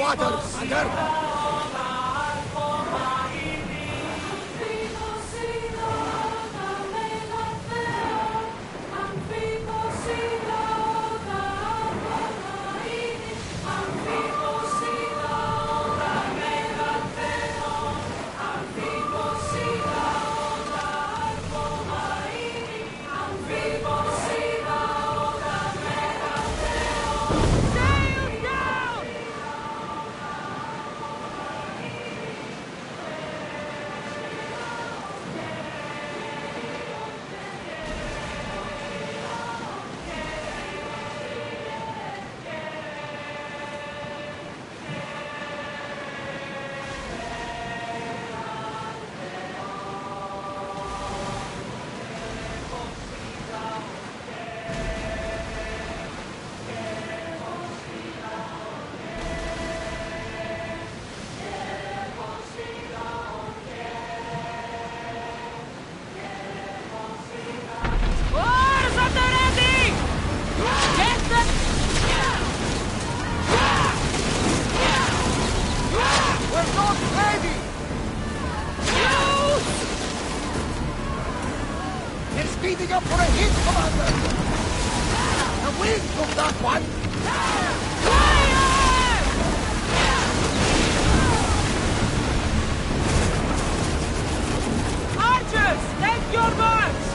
water, Commander! Speeding up for a hit, Commander! The wind took that one! Fire! Archers, take your marks!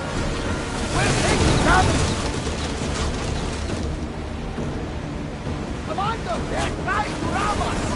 We're taking damage! Commander, they're trying to ram us!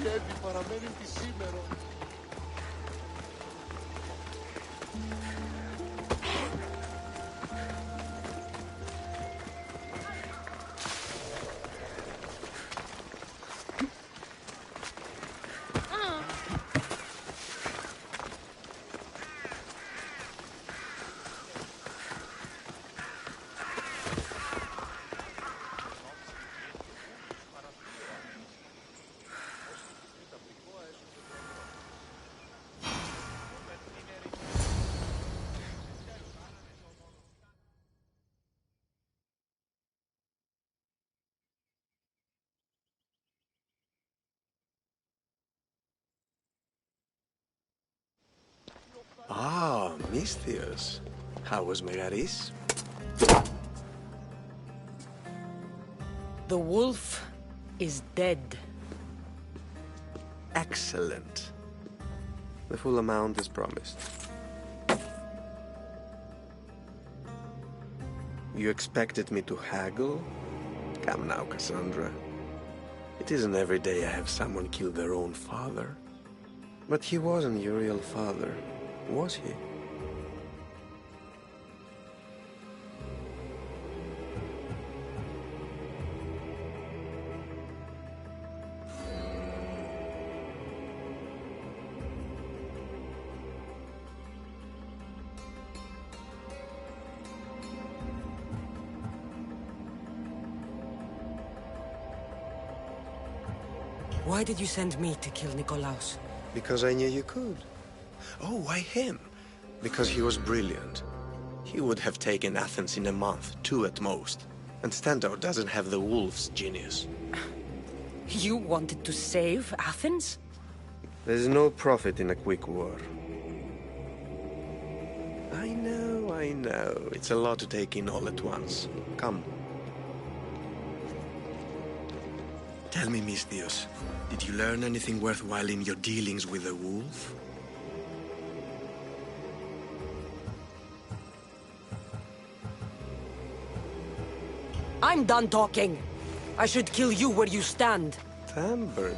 Έδη παραμένει τη σήμερα. Ah, Misthios. How was Megaris? The wolf is dead. Excellent. The full amount is promised. You expected me to haggle? Come now, Cassandra. It isn't every day I have someone kill their own father. But he wasn't your real father, was he? Why did you send me to kill Nikolaos? Because I knew you could. Oh, why him? Because he was brilliant. He would have taken Athens in a month, 2 at most. And Stentor doesn't have the wolf's genius. You wanted to save Athens? There's no profit in a quick war. I know. It's a lot to take in all at once. Come. Tell me, Misthios, did you learn anything worthwhile in your dealings with the wolf? I'm done talking. I should kill you where you stand. Temper.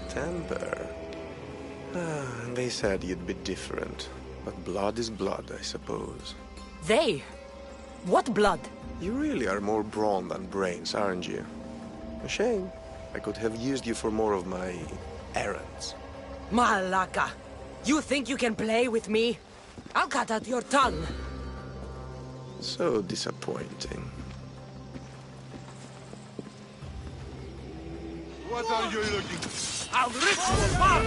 They said you'd be different. But blood is blood, I suppose. They? What blood? You really are more brawn than brains, aren't you? A shame. I could have used you for more of my errands. Malaka! You think you can play with me? I'll cut out your tongue. So disappointing. What are you looking for? I'll rip you apart!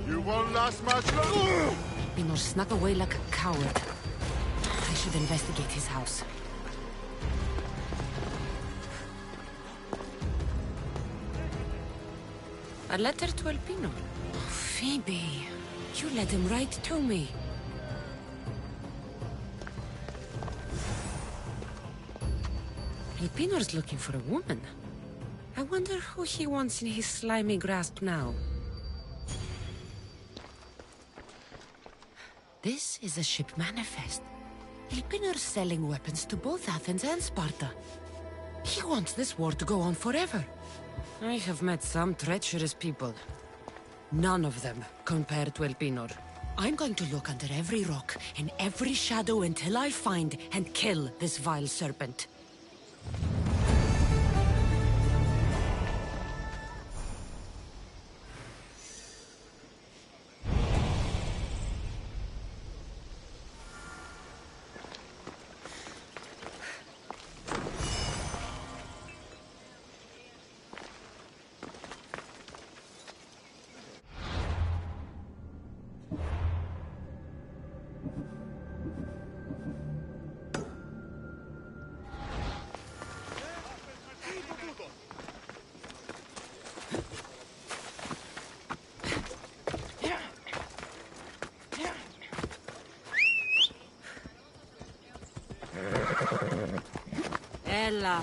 You won't last much longer. Pinor snuck away like a coward. I should investigate his house. A letter to Elpino. Oh, Phoebe, you let him write to me. Elpinor's looking for a woman. I wonder who he wants in his slimy grasp now. This is a ship manifest. Elpinor's selling weapons to both Athens and Sparta. He wants this war to go on forever. I have met some treacherous people. None of them compared to Elpinor. I'm going to look under every rock, in every shadow until I find and kill this vile serpent. Bella.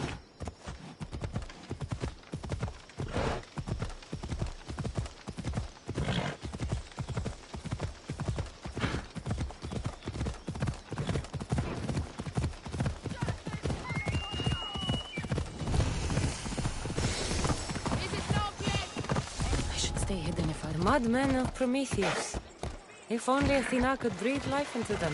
I should stay hidden if I'm madmen of Prometheus. If only Athena could breathe life into them.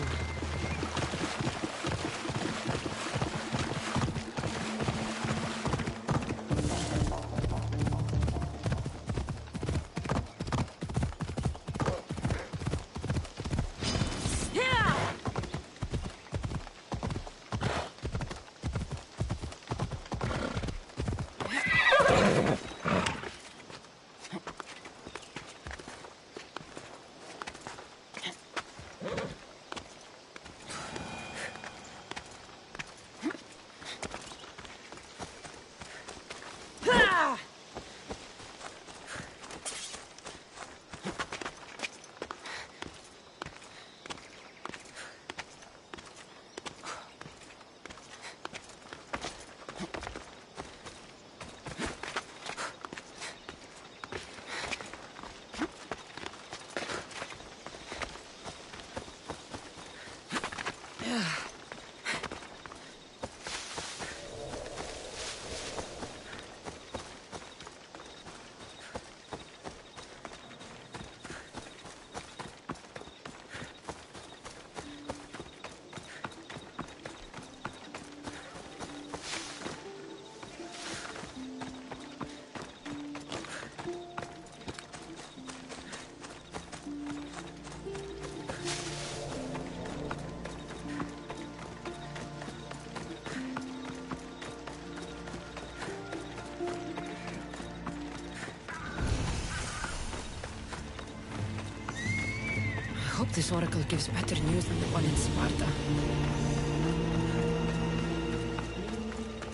I hope this oracle gives better news than the one in Sparta.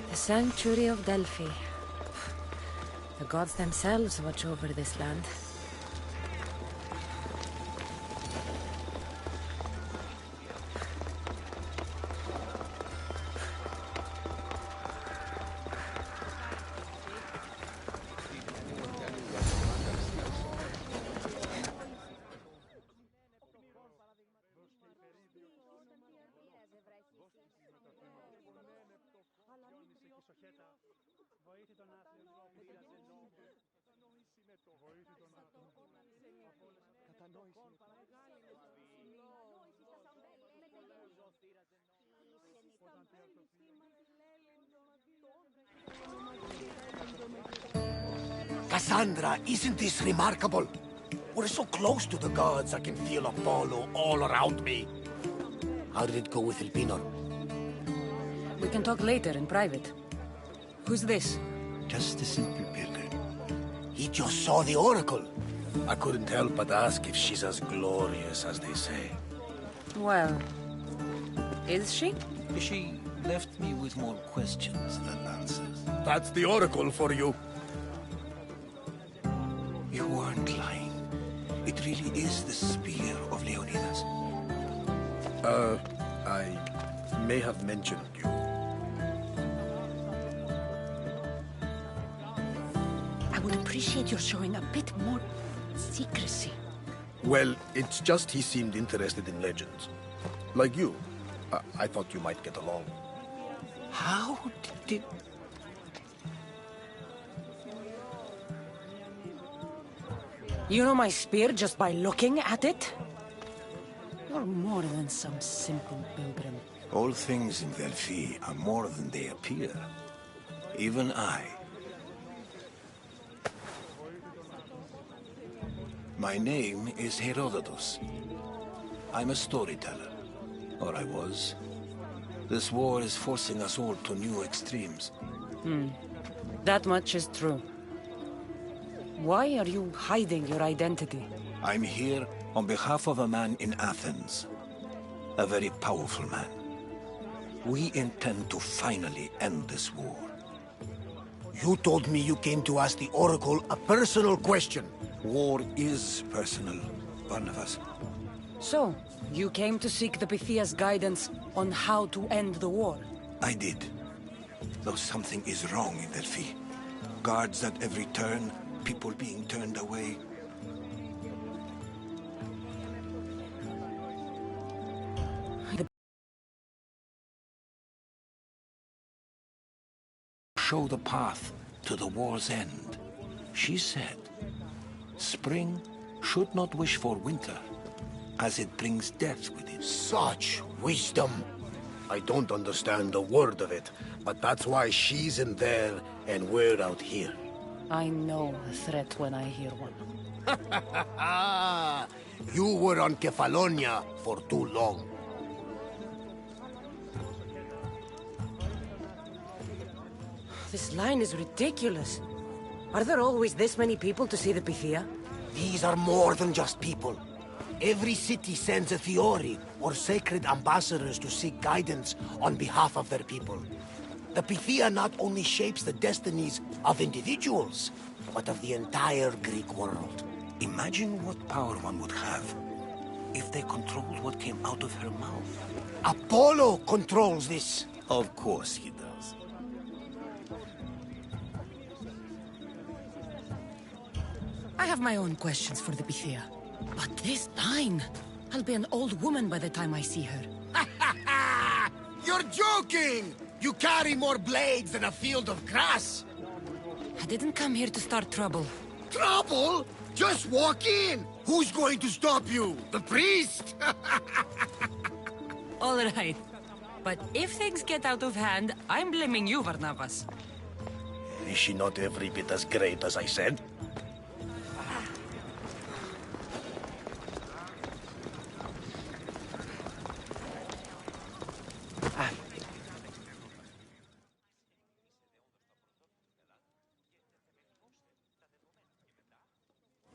The Sanctuary of Delphi. The gods themselves watch over this land. Cassandra, isn't this remarkable? We're so close to the gods, I can feel Apollo all around me. How did it go with Elpinor? We can talk later in private. Who's this? Just a simple pilgrim. He just saw the oracle. I couldn't help but ask if she's as glorious as they say. Well, is she? She left me with more questions than answers. That's the oracle for you. You weren't lying. It really is the spear of Leonidas. I may have mentioned you. I would appreciate your showing a bit more secrecy. Well, it's just he seemed interested in legends. Like you. I thought you might get along. How did... You know my spear just by looking at it? You're more than some simple pilgrim. All things in Delphi are more than they appear. Even I. My name is Herodotus. I'm a storyteller. Or I was. This war is forcing us all to new extremes. That much is true. Why are you hiding your identity? I'm here on behalf of a man in Athens. A very powerful man. We intend to finally end this war. You told me you came to ask the oracle a personal question. War is personal, Barnabas. So, you came to seek the Pythia's guidance on how to end the war? I did. though something is wrong in Delphi. Guards at every turn, people being turned away. Show the path to the war's end. She said, spring should not wish for winter, as it brings death with it. Such wisdom! I don't understand a word of it, but that's why she's in there and we're out here. I know a threat when I hear one. You were on Kefalonia for too long. This line is ridiculous. Are there always this many people to see the Pythia? These are more than just people. Every city sends a Fiori, or sacred ambassadors to seek guidance on behalf of their people. The Pythia not only shapes the destinies of individuals, but of the entire Greek world. Imagine what power one would have if they controlled what came out of her mouth. Apollo controls this. Of course he does. I have my own questions for the Pythia. But this line... I'll be an old woman by the time I see her. You're joking! You carry more blades than a field of grass. I didn't come here to start trouble. Trouble? Just walk in! Who's going to stop you? The priest? All right. But if things get out of hand, I'm blaming you, Varnavas. Is she not every bit as great as I said?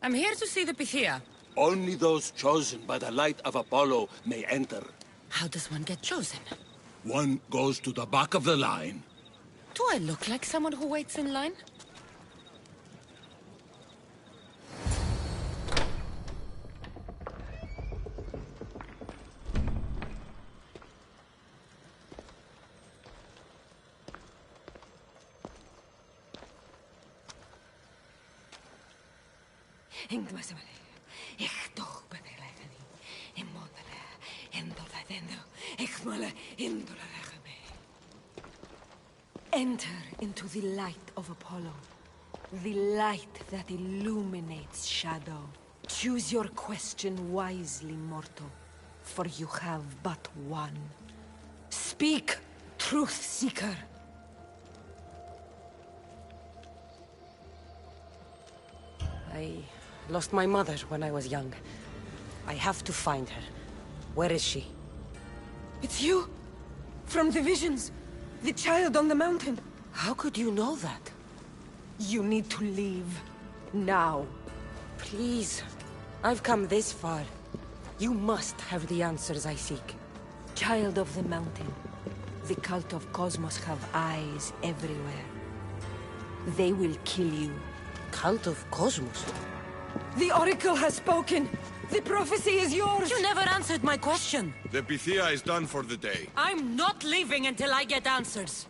I'm here to see the Pythia. Only those chosen by the light of Apollo may enter. How does one get chosen? One goes to the back of the line. Do I look like someone who waits in line? Enter into the light of Apollo, the light that illuminates shadow. Choose your question wisely, mortal, for you have but one. Speak, truth seeker. I lost my mother when I was young. I have to find her. Where is she? It's you! From the visions! The child on the mountain! How could you know that? You need to leave. Now. Please. I've come this far. You must have the answers I seek. Child of the mountain. The cult of Cosmos have eyes everywhere. They will kill you. Cult of Cosmos? The Oracle has spoken! The prophecy is yours! You never answered my question! The Pythia is done for the day. I'm not leaving until I get answers!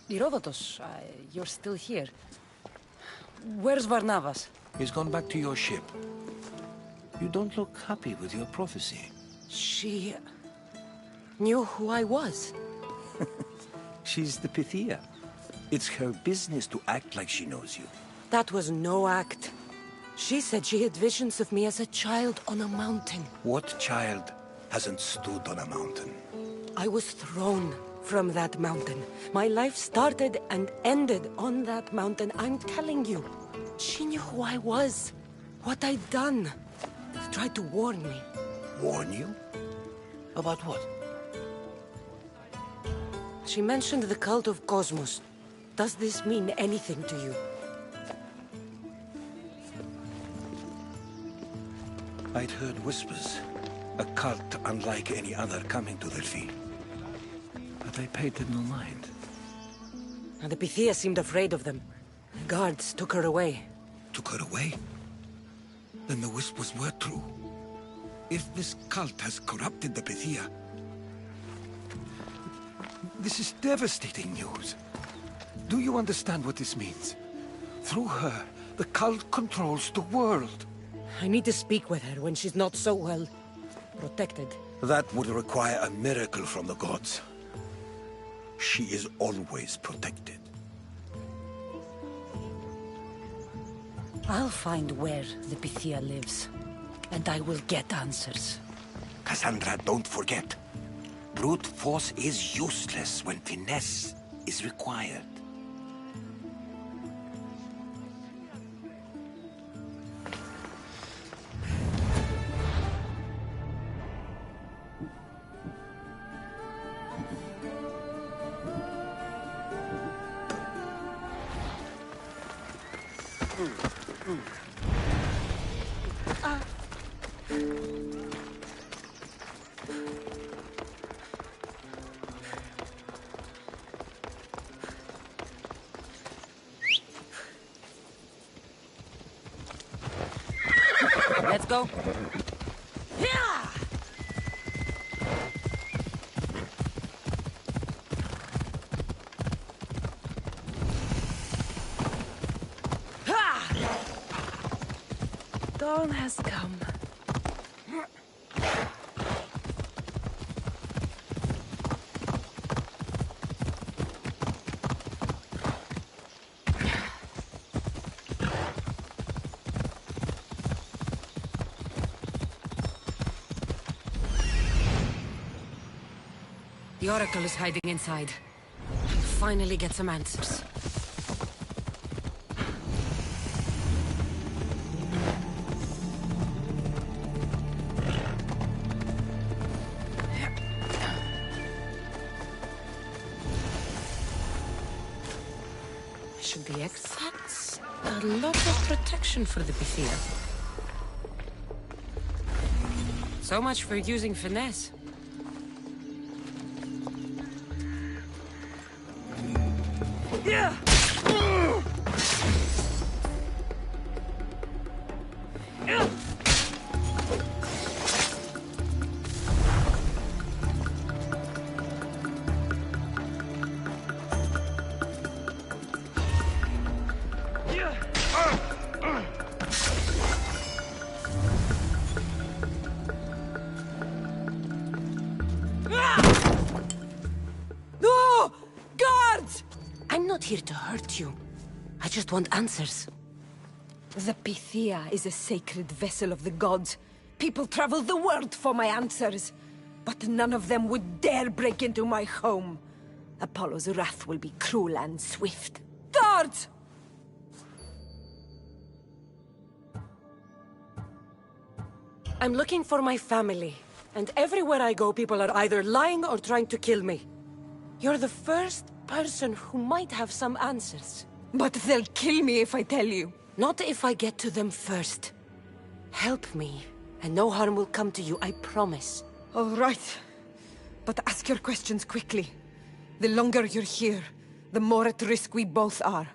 Herodotus, you're still here. Where's Varnavas? He's gone back to your ship. You don't look happy with your prophecy. She... knew who I was. She's the Pythia. It's her business to act like she knows you. That was no act. She said she had visions of me as a child on a mountain. What child hasn't stood on a mountain? I was thrown from that mountain. My life started and ended on that mountain, I'm telling you. She knew who I was, what I'd done. She tried to warn me. Warn you? About what? She mentioned the cult of Cosmos. Does this mean anything to you? I'd heard whispers. A cult unlike any other coming to Delphi. But I paid them no mind. And the Pythia seemed afraid of them. The guards took her away. Took her away? Then the whispers were true. If this cult has corrupted the Pythia... This is devastating news. Do you understand what this means? Through her, the cult controls the world. I need to speak with her when she's not so well protected. That would require a miracle from the gods. She is always protected. I'll find where the Pythia lives, and I will get answers. Cassandra, don't forget. Brute force is useless when finesse is required. Let's go. Dawn has come. The Oracle is hiding inside. I'll finally get some answers. Should be exact. A lot of protection for the Pythia. So much for using finesse. No! Guards! I'm not here to hurt you. I just want answers. The Pythia is a sacred vessel of the gods. People travel the world for my answers. But none of them would dare break into my home. Apollo's wrath will be cruel and swift. Guards! I'm looking for my family. And everywhere I go, people are either lying or trying to kill me. You're the first person who might have some answers. But they'll kill me if I tell you. Not if I get to them first. Help me, and no harm will come to you, I promise. All right. But ask your questions quickly. The longer you're here, the more at risk we both are.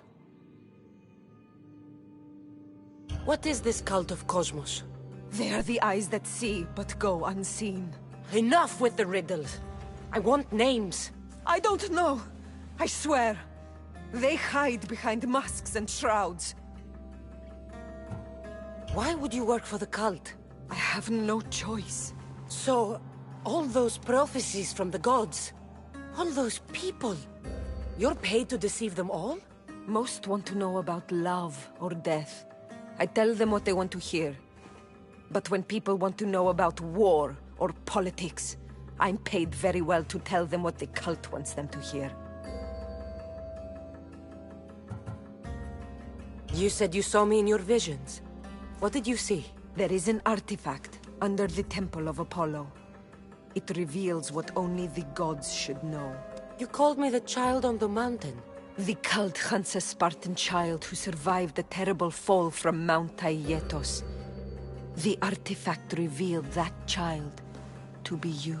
What is this cult of Cosmos? They are the eyes that see, but go unseen. Enough with the riddles. I want names. I don't know. I swear. They hide behind masks and shrouds. Why would you work for the cult? I have no choice. So, all those prophecies from the gods, all those people, you're paid to deceive them all? Most want to know about love or death. I tell them what they want to hear. But when people want to know about war or politics, I'm paid very well to tell them what the cult wants them to hear. You said you saw me in your visions. What did you see? There is an artifact under the temple of Apollo. It reveals what only the gods should know. You called me the child on the mountain. The cult hunts a Spartan child who survived a terrible fall from Mount Aietos. The artifact revealed that child to be you.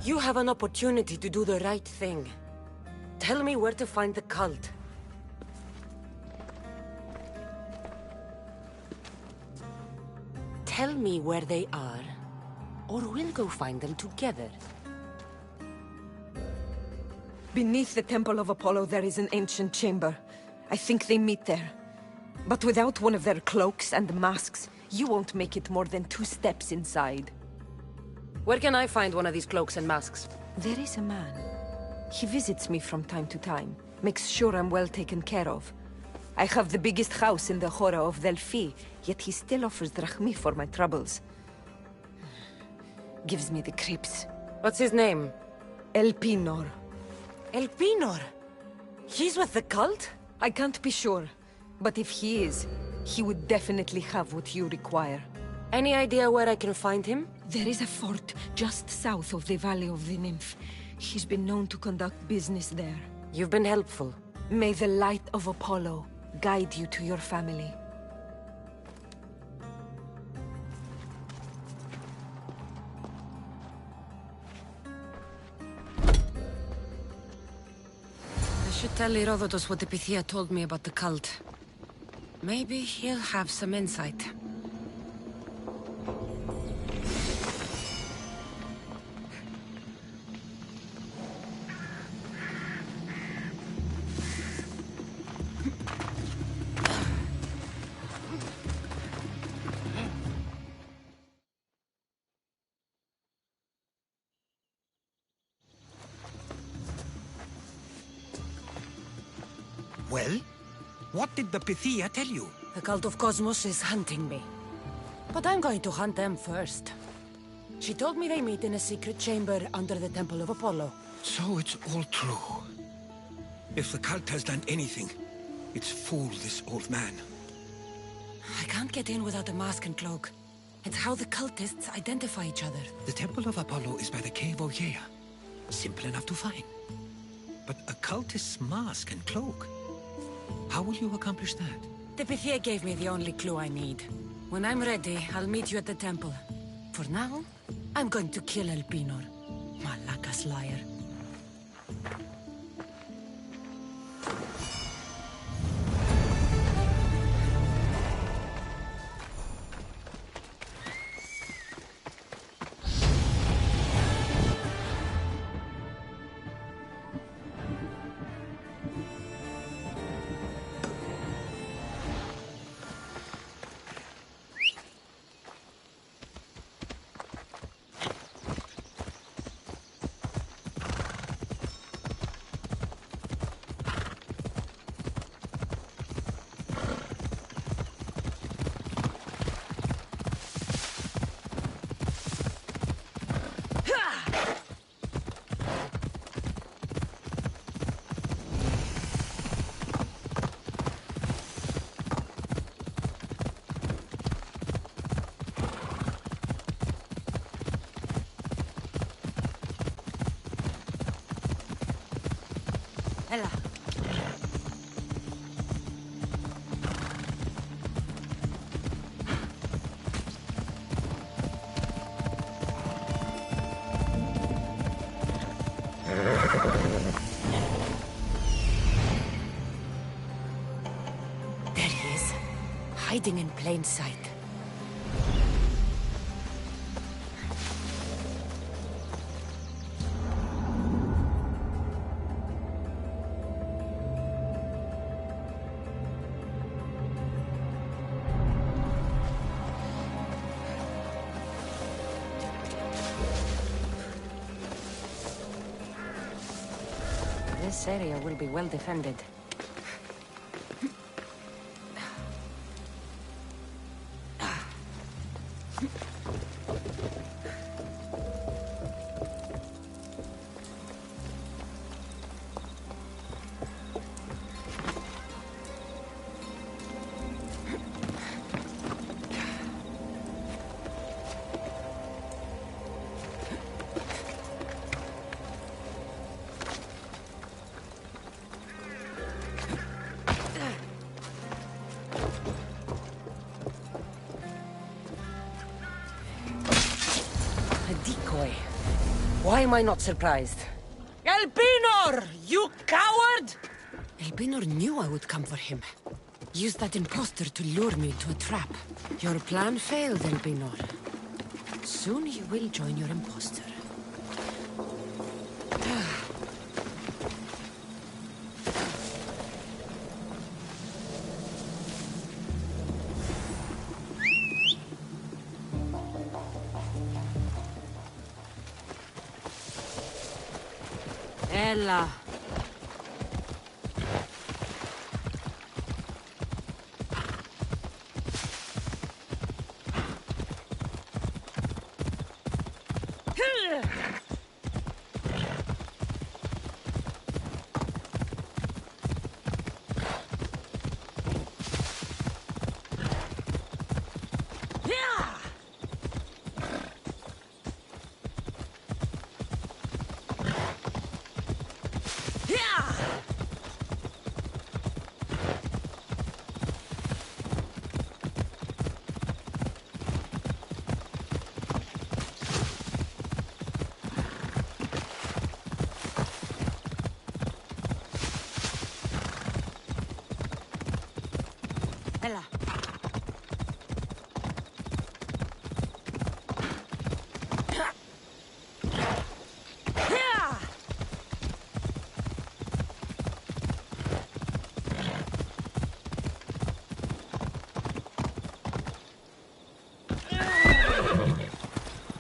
You have an opportunity to do the right thing. Tell me where to find the cult. Tell me where they are, or we'll go find them together. Beneath the Temple of Apollo, there is an ancient chamber. I think they meet there. But without one of their cloaks and masks, you won't make it more than 2 steps inside. Where can I find one of these cloaks and masks? There is a man. He visits me from time to time, makes sure I'm well taken care of. I have the biggest house in the Hora of Delphi, yet he still offers drachmi for my troubles. Gives me the creeps. What's his name? Elpinor. Elpinor? He's with the cult? I can't be sure, but if he is, he would definitely have what you require. Any idea where I can find him? There is a fort just south of the Valley of the Nymph. He's been known to conduct business there. You've been helpful. May the light of Apollo guide you to your family. I should tell Herodotus what the Pythia told me about the cult. Maybe he'll have some insight. Well? What did the Pythia tell you? The cult of Cosmos is hunting me. But I'm going to hunt them first. She told me they meet in a secret chamber under the Temple of Apollo. So it's all true. If the cult has done anything, it's fooled this old man. I can't get in without a mask and cloak. It's how the cultists identify each other. The Temple of Apollo is by the Cave of Yea. Simple enough to find. But a cultist's mask and cloak? How will you accomplish that? The Pythia gave me the only clue I need. When I'm ready, I'll meet you at the temple. For now, I'm going to kill Elpinor. Malaka's liar. Ella. There he is, hiding in plain sight. This area will be well defended. Why am I not surprised? Elpinor! Elpenor, you coward! Elpenor knew I would come for him. Used that imposter to lure me into a trap. Your plan failed, Elpenor. Soon you will join your imposter. Ella. Ella.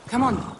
Come on.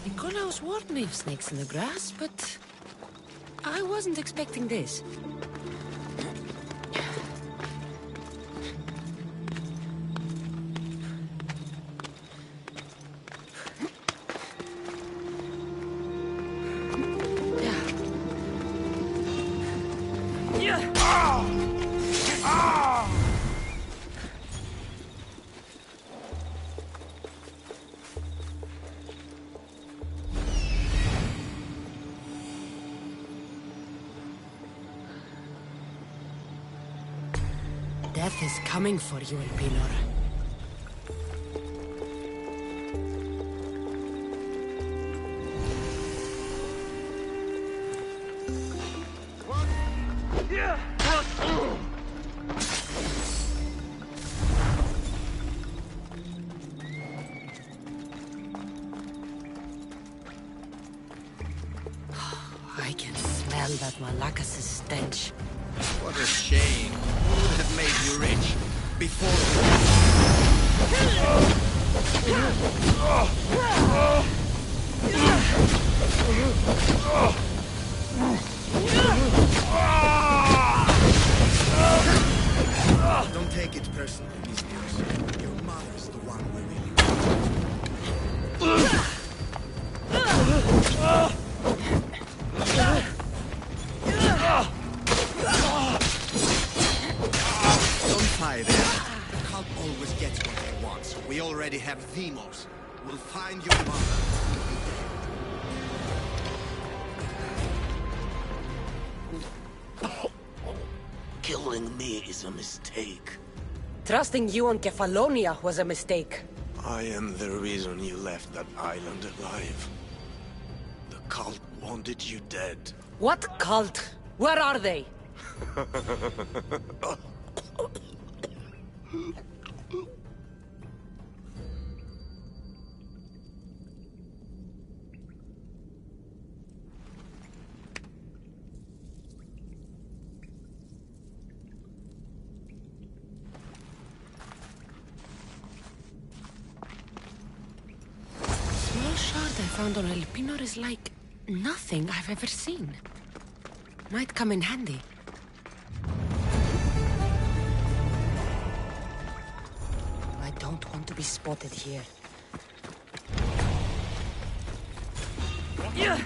Nikolaus warned me of snakes in the grass, but I wasn't expecting this. Death is coming for you, Elpenor. I can smell that Malakas' stench. What a shame. Who would have made you rich before Don't take it personally, Mistress. Your mother's the one we really Don't fire there. The cult always gets what it wants. We already have Demos. We'll find your mother. Killing me is a mistake. Trusting you on Kefalonia was a mistake. I am the reason you left that island alive. The cult wanted you dead. What cult? Where are they? found on El Pinor is like nothing I've ever seen. Might come in handy. I don't want to be spotted here. Yeah.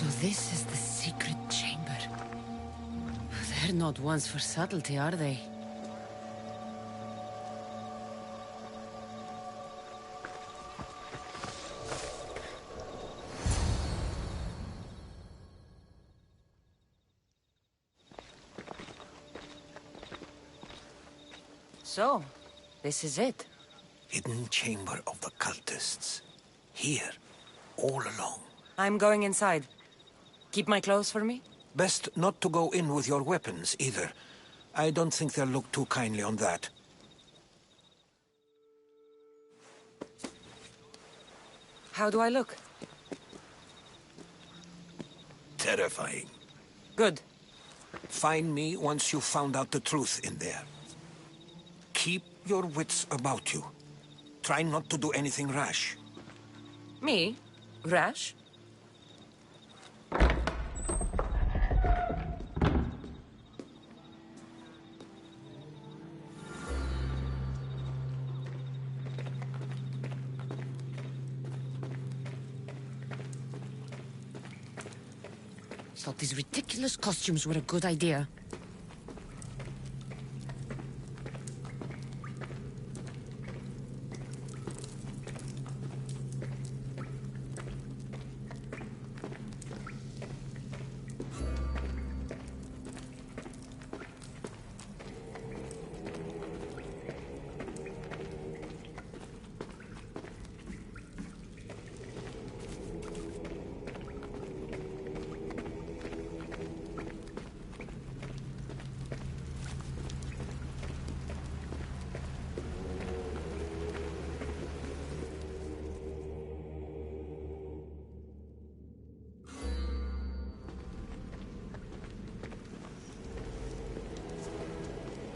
So this is the secret chamber. They're not ones for subtlety, are they? So, this is it. Hidden chamber of the cultists. Here, all along. I'm going inside. Keep my clothes for me? Best not to go in with your weapons, either. I don't think they'll look too kindly on that. How do I look? Terrifying. Good. Find me once you've found out the truth in there. Keep your wits about you. Try not to do anything rash. Me? Rash? Thought these ridiculous costumes were a good idea.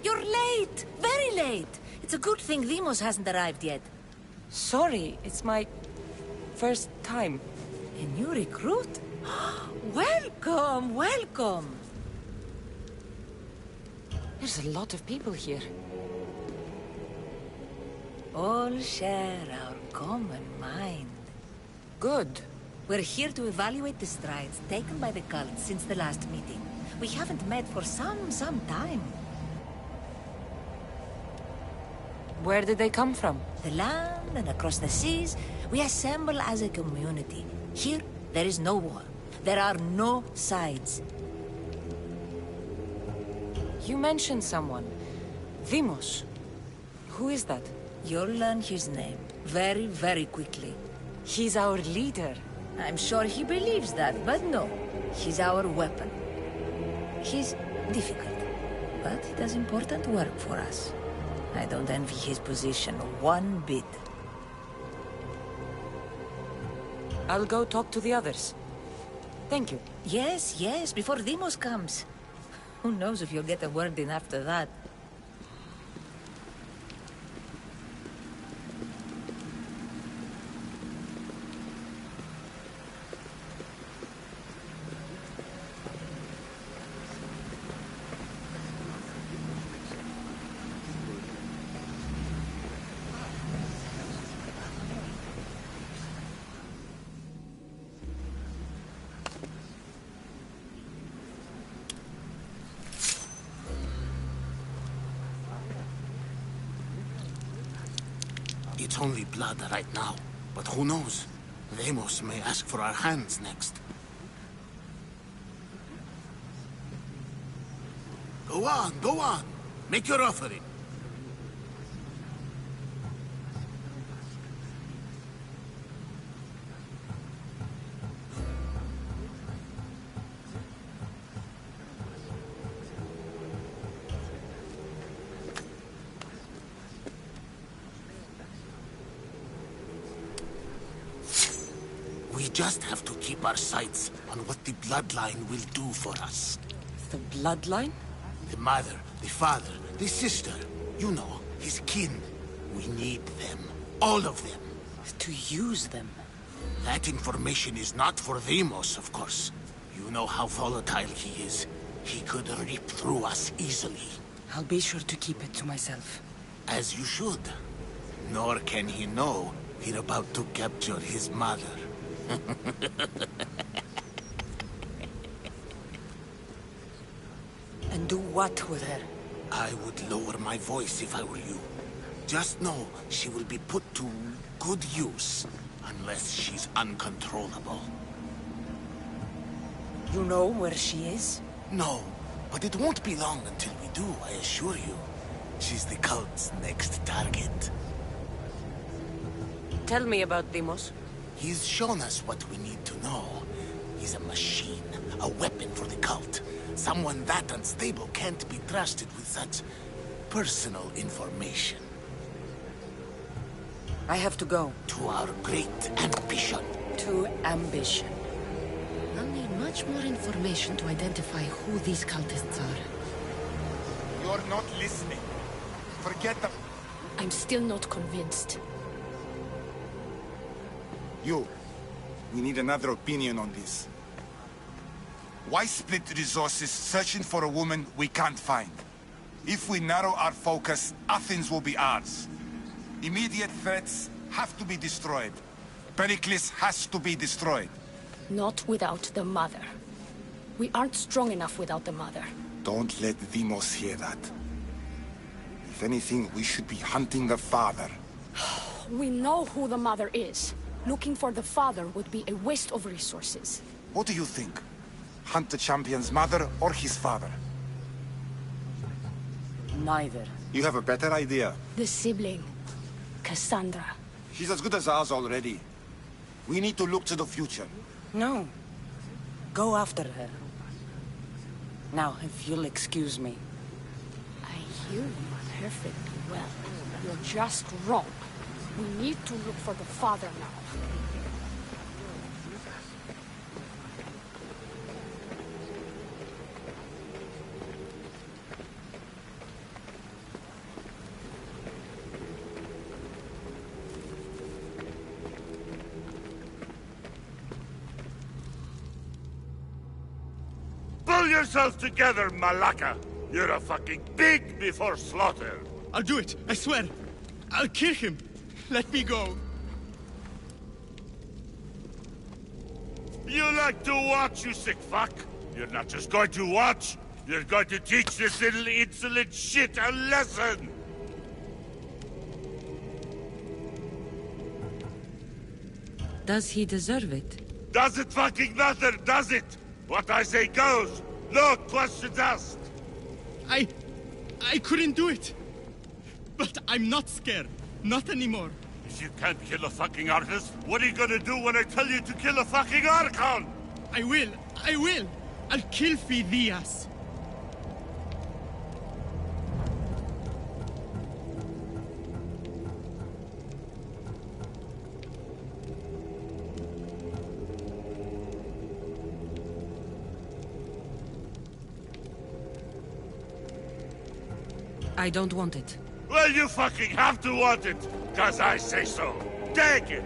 You're late! Very late! It's a good thing Demos hasn't arrived yet. Sorry, it's my first time. A new recruit? Welcome, welcome! There's a lot of people here. All share our common mind. Good. We're here to evaluate the strides taken by the cult since the last meeting. We haven't met for some time. Where did they come from? The land and across the seas, we assemble as a community. Here, there is no war. There are no sides. You mentioned someone. Demos. Who is that? You'll learn his name very, very quickly. He's our leader. I'm sure he believes that, but no. He's our weapon. He's difficult, but he does important work for us. I don't envy his position one bit. I'll go talk to the others. Thank you. Yes, before Demos comes. Who knows if you'll get a word in after that. It's only blood right now, but who knows? Demos may ask for our hands next. Go on. Make your offering. We just have to keep our sights on what the bloodline will do for us. The bloodline? The mother, the father, the sister. You know, his kin. We need them. All of them. To use them. That information is not for Demos, of course. You know how volatile he is. He could rip through us easily. I'll be sure to keep it to myself. As you should. Nor can he know we're about to capture his mother. And do what with her? I would lower my voice if I were you. Just know she will be put to good use, unless she's uncontrollable. You know where she is? No, but it won't be long until we do, I assure you. She's the cult's next target. Tell me about Demos. He's shown us what we need to know. He's a machine, a weapon for the cult. Someone that unstable can't be trusted with such personal information. I have to go. To our great ambition. To ambition. I'll need much more information to identify who these cultists are. You're not listening. Forget them. I'm still not convinced. We need another opinion on this. Why split resources searching for a woman we can't find? If we narrow our focus, Athens will be ours. Immediate threats have to be destroyed. Pericles has to be destroyed. Not without the mother. We aren't strong enough without the mother. Don't let Demos hear that. If anything, we should be hunting the father. We know who the mother is. Looking for the father would be a waste of resources. What do you think? Hunt the champion's mother or his father? Neither. You have a better idea. The sibling, Cassandra. She's as good as ours already. We need to look to the future. No. Go after her. Now, if you'll excuse me. I hear you perfectly well. You're just wrong. We need to look for the father now. Pull yourself together, Malaka! You're a fucking pig before slaughter! I'll do it, I swear! I'll kill him! Let me go! You like to watch, you sick fuck? You're not just going to watch, you're going to teach this little insolent shit a lesson! Does he deserve it? Does it fucking matter, does it? What I say goes! No questions asked! I couldn't do it! But I'm not scared. Not anymore. If you can't kill a fucking artist, what are you gonna do when I tell you to kill a fucking Archon? I will! I'll kill Phidias! I don't want it. Well, you fucking have to want it, 'cause I say so. Take it!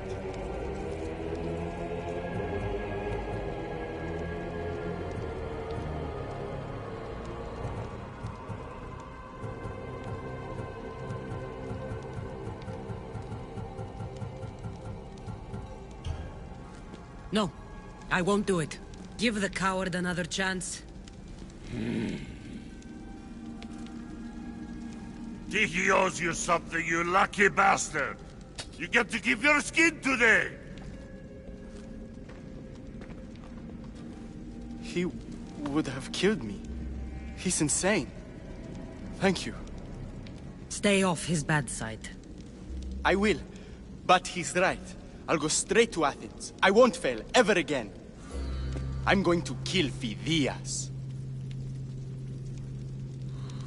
No, I won't do it. Give the coward another chance. Tiki owes you something, you lucky bastard! You get to keep your skin today! He would have killed me. He's insane. Thank you. Stay off his bad side. I will. But he's right. I'll go straight to Athens. I won't fail, ever again. I'm going to kill Phidias.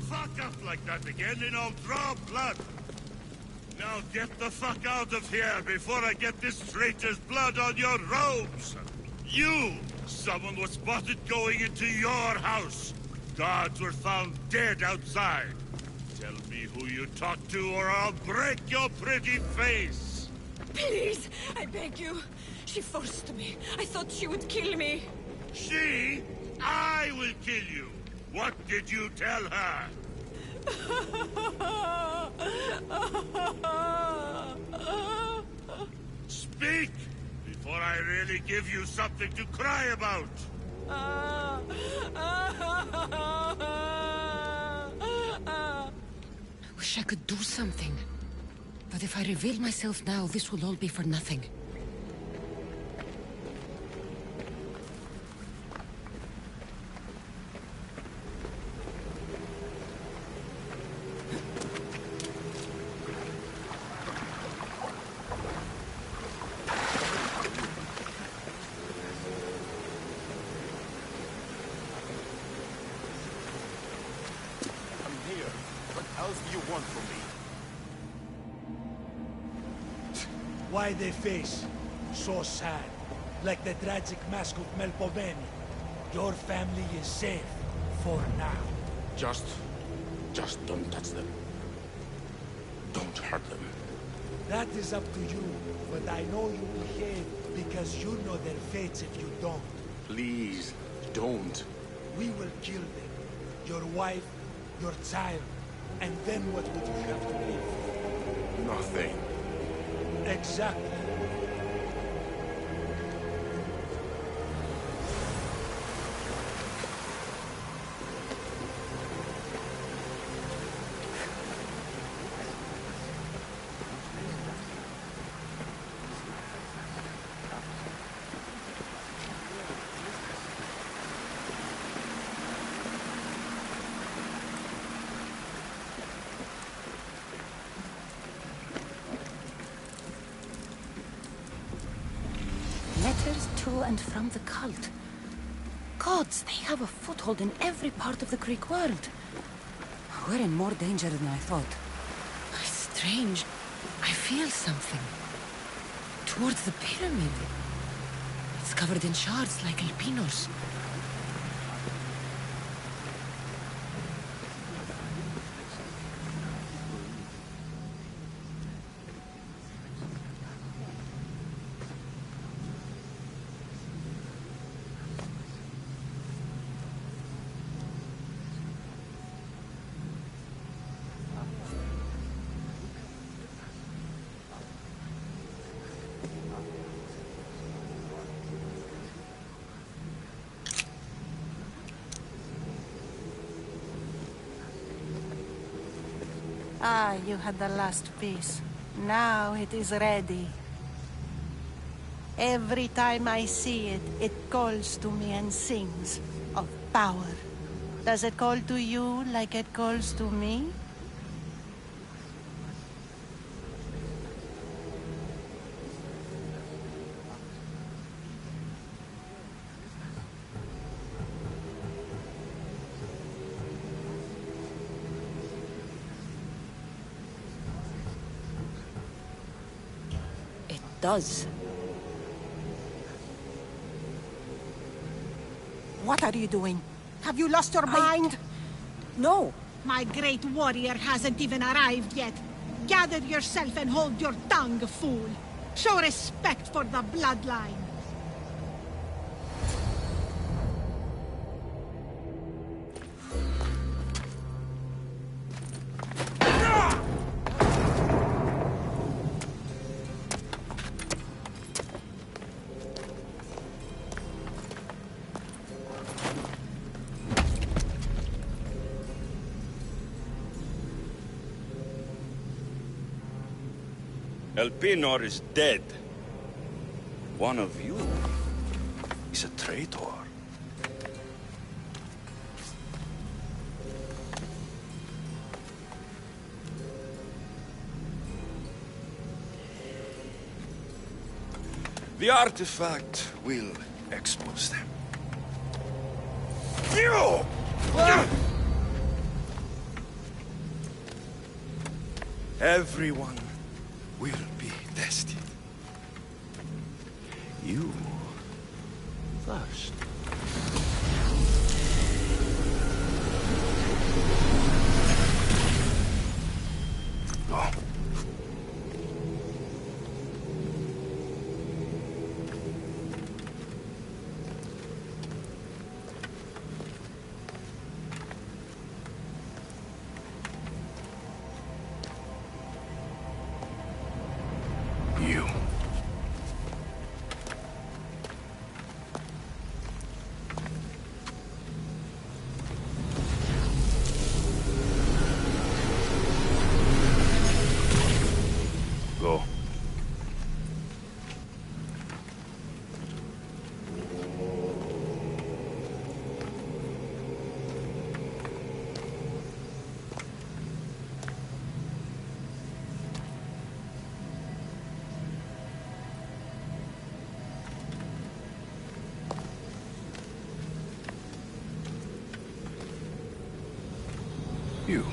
Fuck up like that again and I'll draw blood! Now get the fuck out of here before I get this traitor's blood on your robes! You! Someone was spotted going into your house! Guards were found dead outside! Tell me who you talked to or I'll break your pretty face! Please, I beg you. She forced me. I thought she would kill me. She? I will kill you! What did you tell her? Speak! Before I really give you something to cry about! I wish I could do something. But if I reveal myself now, this will all be for nothing. Why they face? So sad. Like the tragic mask of Melpomene. Your family is safe. For now. Just don't touch them. Don't hurt them. That is up to you. But I know you will behave because you know their fates if you don't. Please, don't. We will kill them. Your wife, your child. And then what would you have to live for? Nothing. Exactly. Letters to and from the cult. Gods, they have a foothold in every part of the Greek world. We're in more danger than I thought. Strange. I feel something. Towards the pyramid. It's covered in shards like Alpinos. Ah, you had the last piece. Now it is ready. Every time I see it, it calls to me and sings of power. Does it call to you like it calls to me? It does. What are you doing? Have you lost your mind? No. My great warrior hasn't even arrived yet. Gather yourself and hold your tongue, fool. Show respect for the bloodline. Elpinor is dead. One of you is a traitor. The artifact will expose them. You! Everyone will be tested. You first. Go. You. Go. You.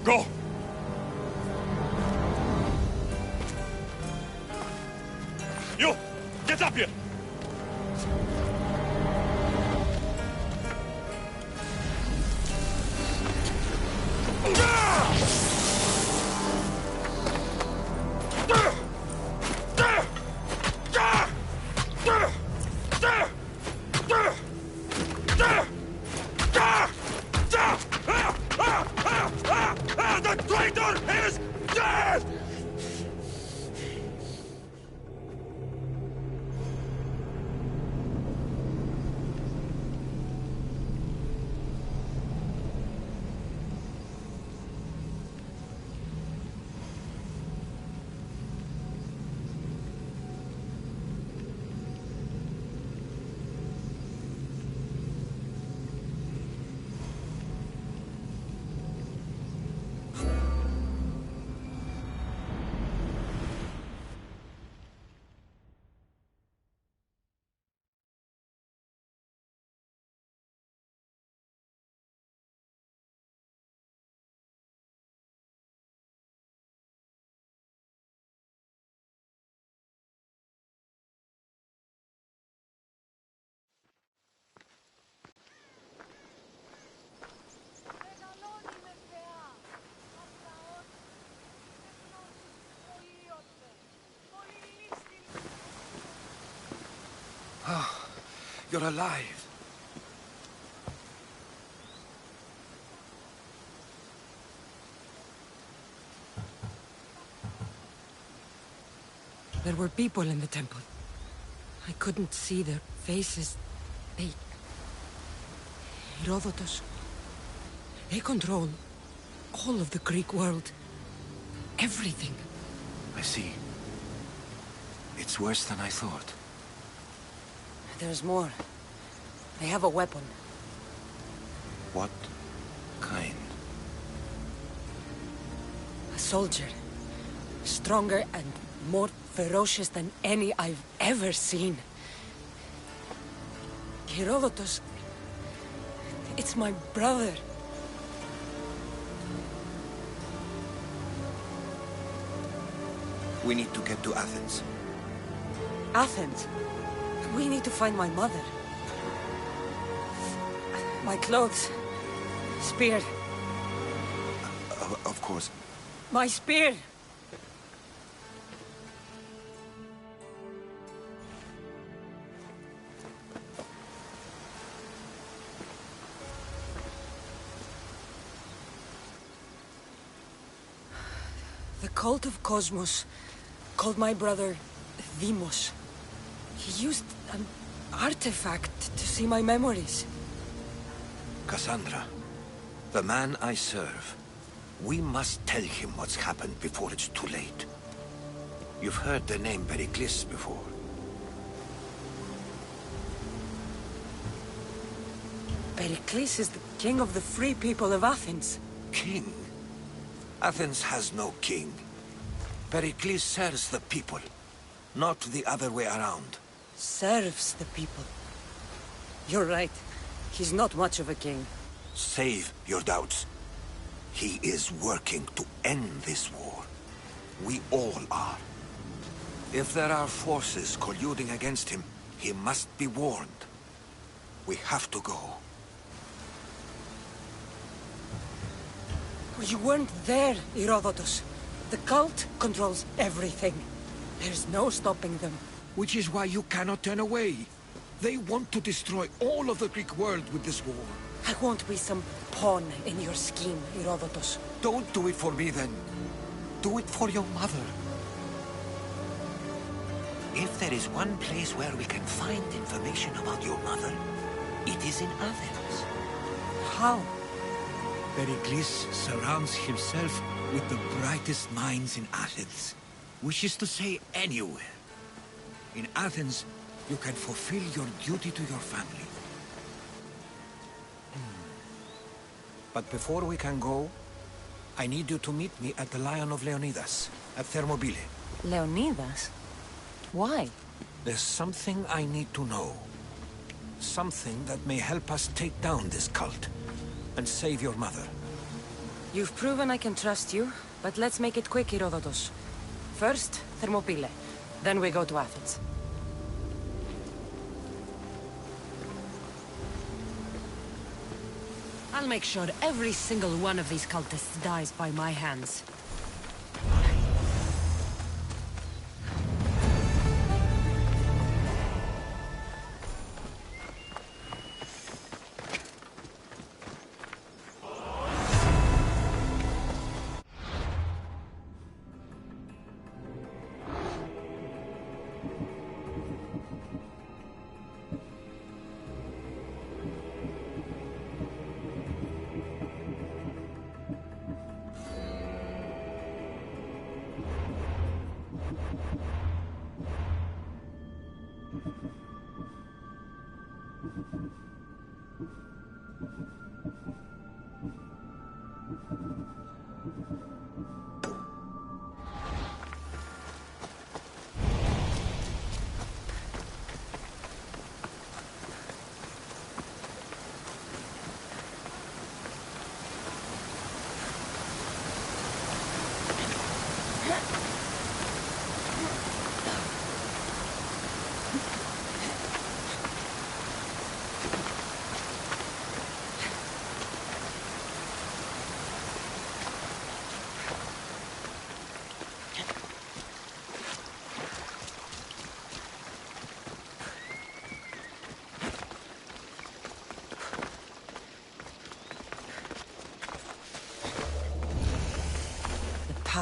Go! You! Get up here! The traitor is dead! Oh, you're alive. There were people in the temple. I couldn't see their faces. Herodotus. They control all of the Greek world. Everything. I see. It's worse than I thought. There's more. They have a weapon. What kind? A soldier. Stronger and more ferocious than any I've ever seen. Herodotus. It's my brother. We need to get to Athens. Athens? We need to find my mother. My clothes. Spear. Of course. My spear! The cult of Cosmos called my brother Deimos. He used an artifact to see my memories. Cassandra, the man I serve. We must tell him what's happened before it's too late. You've heard the name Pericles before. Pericles is the king of the free people of Athens. King? Athens has no king. Pericles serves the people, not the other way around. Serves the people. You're right. He's not much of a king. Save your doubts. He is working to end this war. We all are. If there are forces colluding against him, he must be warned. We have to go. You weren't there, Herodotus. The cult controls everything. There's no stopping them. Which is why you cannot turn away. They want to destroy all of the Greek world with this war. I won't be some pawn in your scheme, Herodotus. Don't do it for me, then. Do it for your mother. If there is one place where we can find information about your mother, it is in Athens. How? Pericles surrounds himself with the brightest minds in Athens. Which is to say, anywhere. In Athens, you can fulfill your duty to your family. But before we can go, I need you to meet me at the Lion of Leonidas, at Thermopylae. Leonidas? Why? There's something I need to know. Something that may help us take down this cult and save your mother. You've proven I can trust you, but let's make it quick, Herodotus. First, Thermopylae. Then we go to Athens. I'll make sure every single one of these cultists dies by my hands.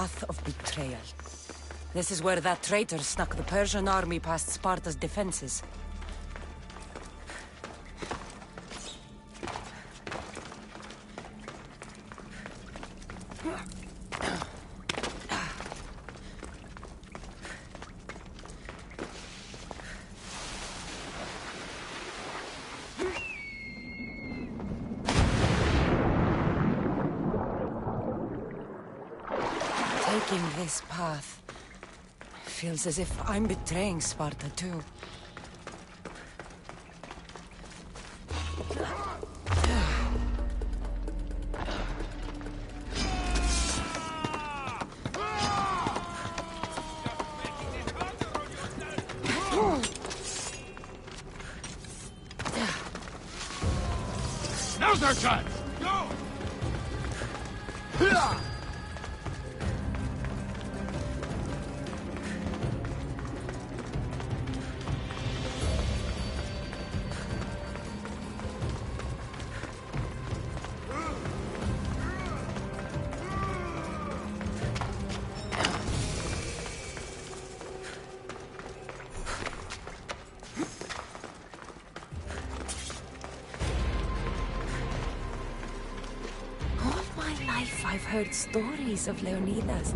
path of betrayal. This is where that traitor snuck the Persian army past Sparta's defenses. Taking this path feels as if I'm betraying Sparta too. Now's our chance! Go! I've heard stories of Leonidas.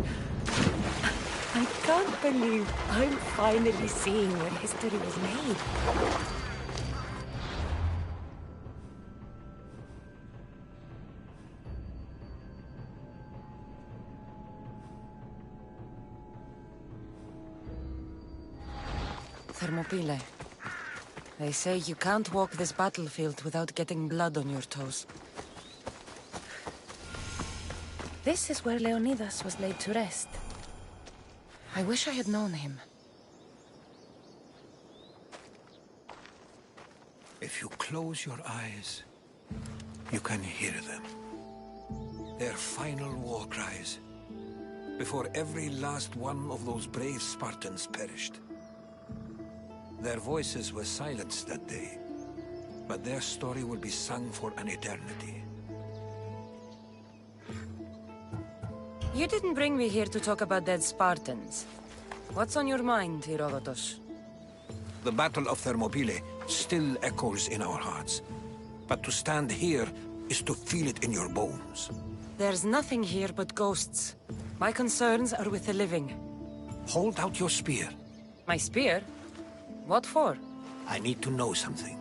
I can't believe I'm finally seeing where history was made. Thermopylae. They say you can't walk this battlefield without getting blood on your toes. This is where Leonidas was laid to rest. I wish I had known him. If you close your eyes, you can hear them. Their final war cries, before every last one of those brave Spartans perished. Their voices were silenced that day, but their story will be sung for an eternity. You didn't bring me here to talk about dead Spartans. What's on your mind, Herodotus? The Battle of Thermopylae still echoes in our hearts. But to stand here is to feel it in your bones. There's nothing here but ghosts. My concerns are with the living. Hold out your spear. My spear? What for? I need to know something.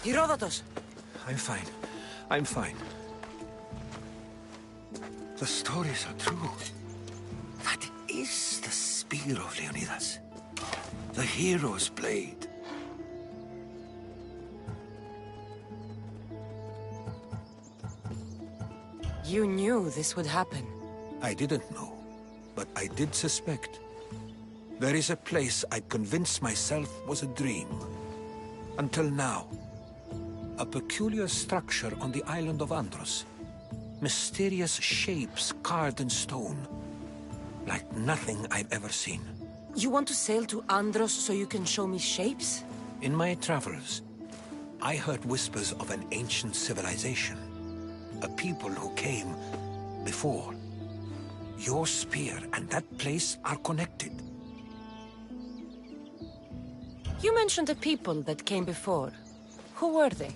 Herodotus! I'm fine. I'm fine. The stories are true. That is the spear of Leonidas. The hero's blade. You knew this would happen. I didn't know, but I did suspect. There is a place I'd convinced myself was a dream. Until now. A peculiar structure on the island of Andros. Mysterious shapes carved in stone. Like nothing I've ever seen. You want to sail to Andros so you can show me shapes? In my travels, I heard whispers of an ancient civilization. A people who came before. Your spear and that place are connected. You mentioned a people that came before. Who were they?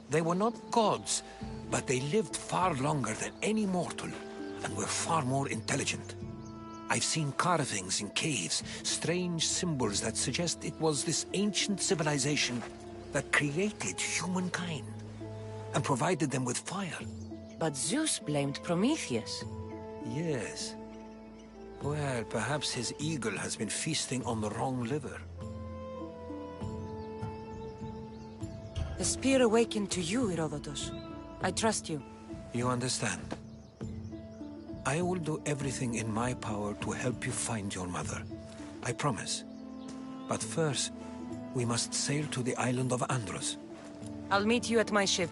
They were not gods, but they lived far longer than any mortal, and were far more intelligent. I've seen carvings in caves, strange symbols that suggest it was this ancient civilization that created humankind, and provided them with fire. But Zeus blamed Prometheus. Yes. Well, perhaps his eagle has been feasting on the wrong liver. The spear awakened to you, Herodotus. I trust you. You understand. I will do everything in my power to help you find your mother. I promise. But first, we must sail to the island of Andros. I'll meet you at my ship.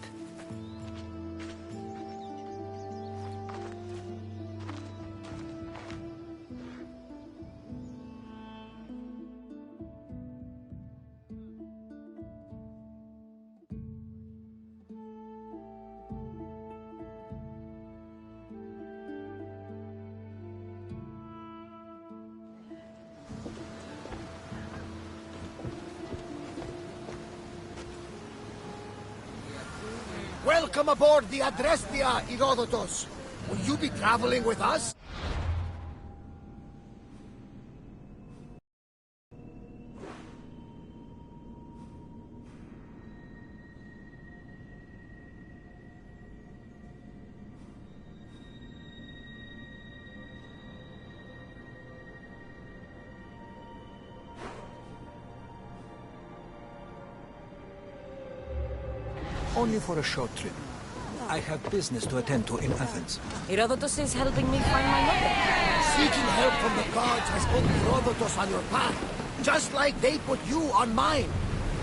Welcome aboard the Adrestia, Herodotus. Will you be traveling with us? Only for a short trip. I have business to attend to in Athens. Herodotus is helping me find my mother. Seeking help from the gods has put Herodotus on your path, just like they put you on mine.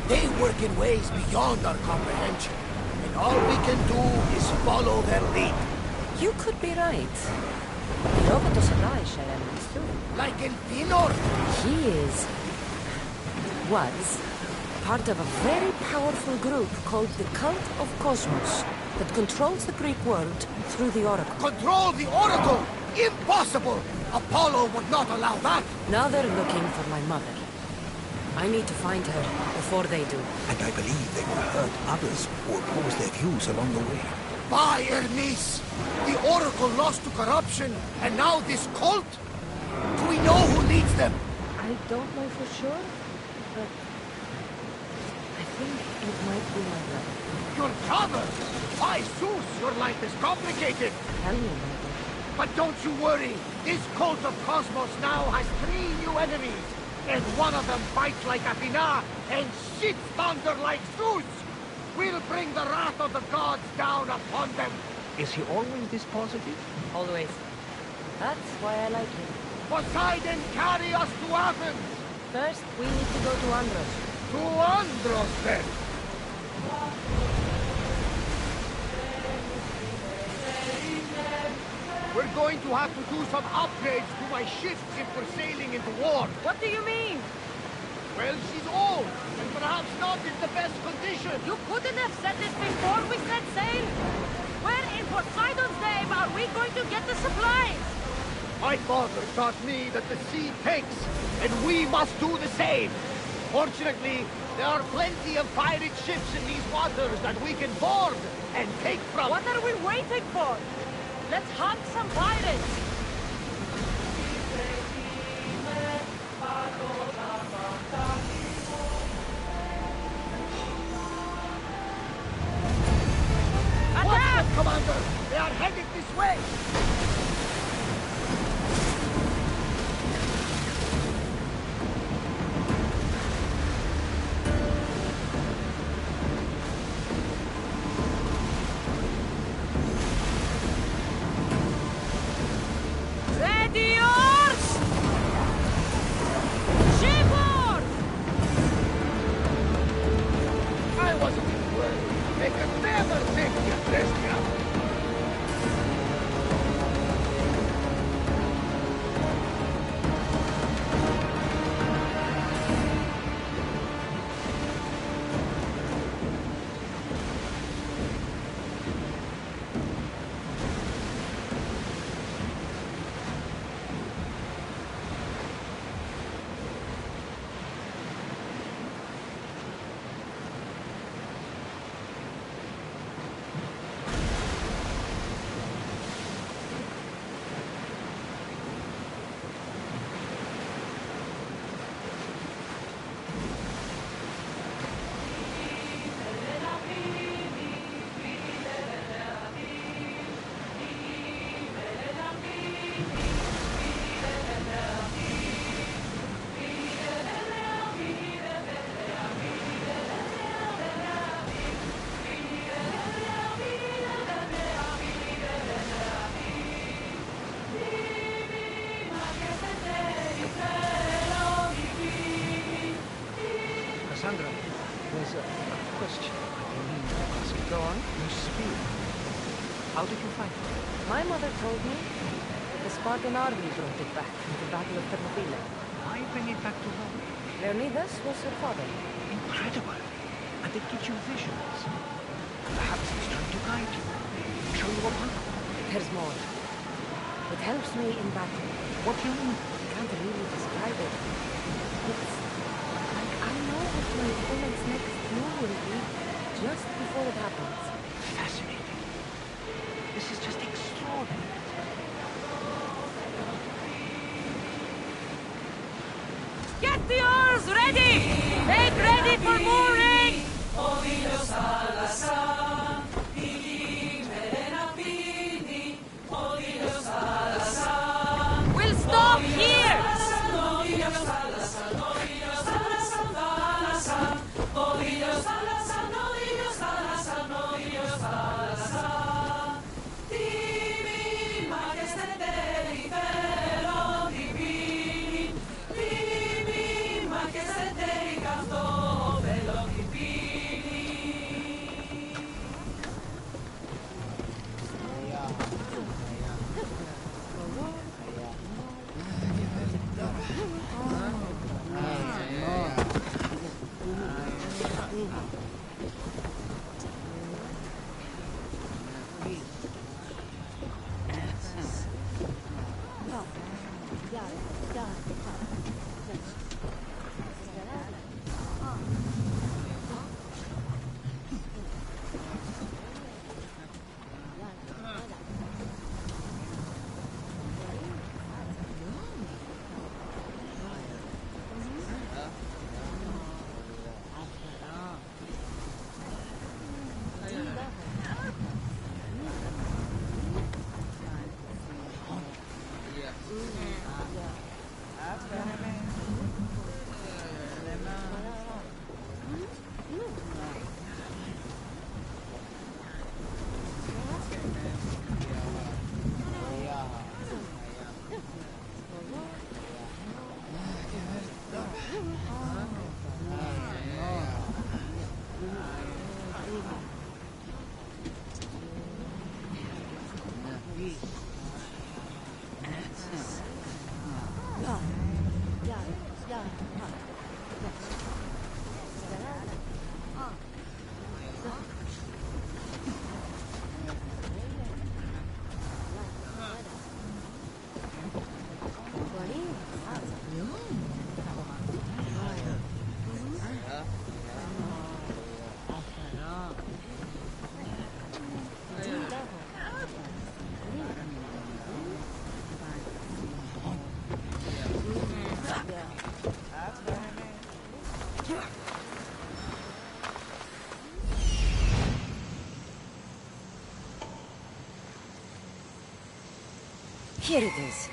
They work in ways beyond our comprehension, and all we can do is follow their lead. You could be right. Herodotus and I share enemies too. Like Elfinor? He was part of a very powerful group called the Cult of Cosmos that controls the Greek world through the Oracle. Control the Oracle? Impossible! Apollo would not allow that! Now they're looking for my mother. I need to find her before they do. And I believe they will hurt others who oppose their views along the way. By Hermes! The Oracle lost to corruption, and now this cult? Do we know who leads them? I don't know for sure, but I think it might be my brother. Your brother? Why, Zeus, your life is complicated. Tell me, mother. But don't you worry. This cult of Cosmos now has 3 new enemies. And one of them fights like Athena and shits thunder like Zeus. We'll bring the wrath of the gods down upon them. Is he always this positive? Always. That's why I like him. Poseidon, carry us to Athens. First, we need to go to Andros. To Andros, then. We're going to have to do some upgrades to my ship if we're sailing into war. What do you mean? Well, she's old, and perhaps not in the best condition. You couldn't have said this before we set sail. Where in Poseidon's name are we going to get the supplies? My father taught me that the sea takes, and we must do the same. Fortunately, there are plenty of pirate ships in these waters that we can board and take from. What are we waiting for? Let's hunt some pirates! This way! Ready yours! Shipboard! I wasn't worried. They could never take the Dresden. Cassandra, there's a question I've been meaning to ask you. Go on. Your spear. How did you find it? My mother told me that the Spartan army brought it back from the Battle of Thermopylae. Why bring it back to Rome? Leonidas was her father. Incredible. And it gives you visions. Perhaps it's trying to guide you. Show you a path. There's more. It helps me in battle. What do you mean? I can't really describe it. It's like I know what my opponent's next move will be just before it happens. Fascinating. This is just extraordinary. Get the oars ready! Get ready for mooring! We'll stop here! Here it is.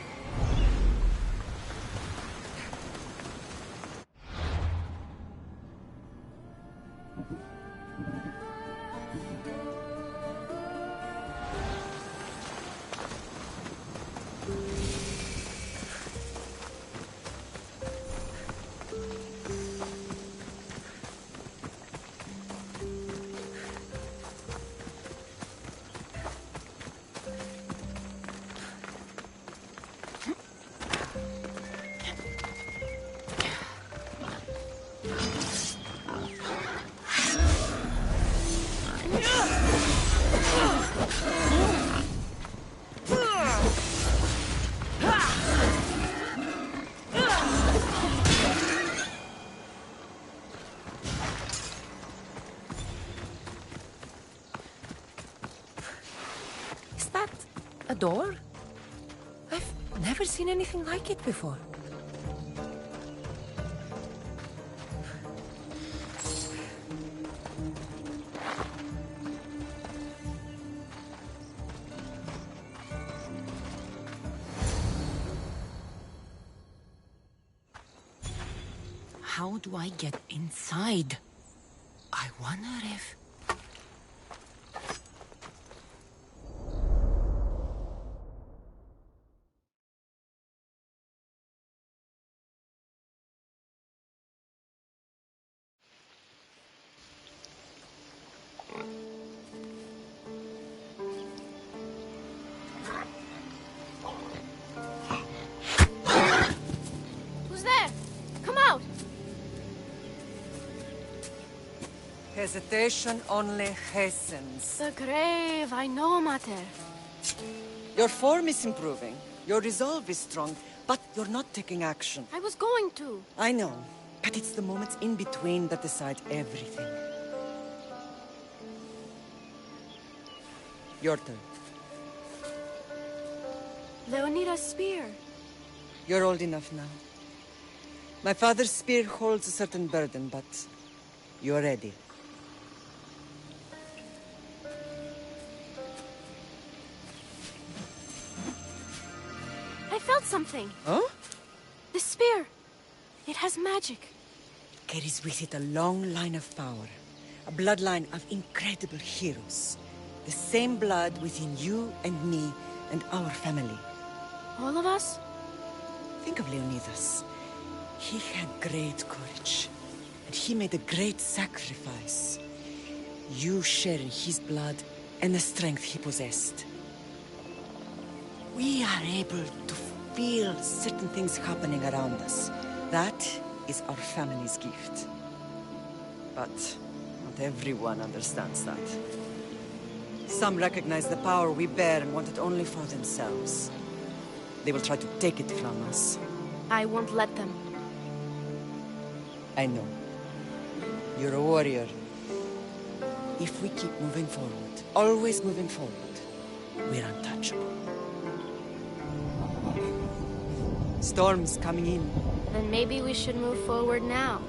Is that a door? I've never seen anything like it before. How do I get inside? I wonder if... Who's there? Come out! Hesitation only hastens. The grave, I know, Mater. Your form is improving. Your resolve is strong, but you're not taking action. I was going to. I know, but it's the moments in between that decide everything. Your turn. Leonida's spear. You're old enough now. My father's spear holds a certain burden, but you're ready. I felt something. Huh? The spear. It has magic. Carries with it a long line of power. A bloodline of incredible heroes. The same blood within you and me and our family. All of us? Think of Leonidas. He had great courage. And he made a great sacrifice. You share in his blood and the strength he possessed. We are able to feel certain things happening around us. That is our family's gift. But not everyone understands that. Some recognize the power we bear and want it only for themselves. They will try to take it from us. I won't let them. I know. You're a warrior. If we keep moving forward, always moving forward, we're untouchable. Storm's coming in. Then maybe we should move forward now.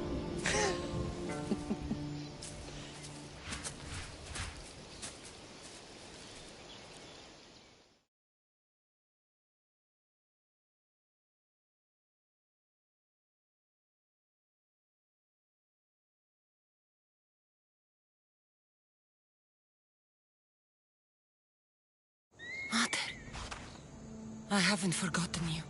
Mother, I haven't forgotten you.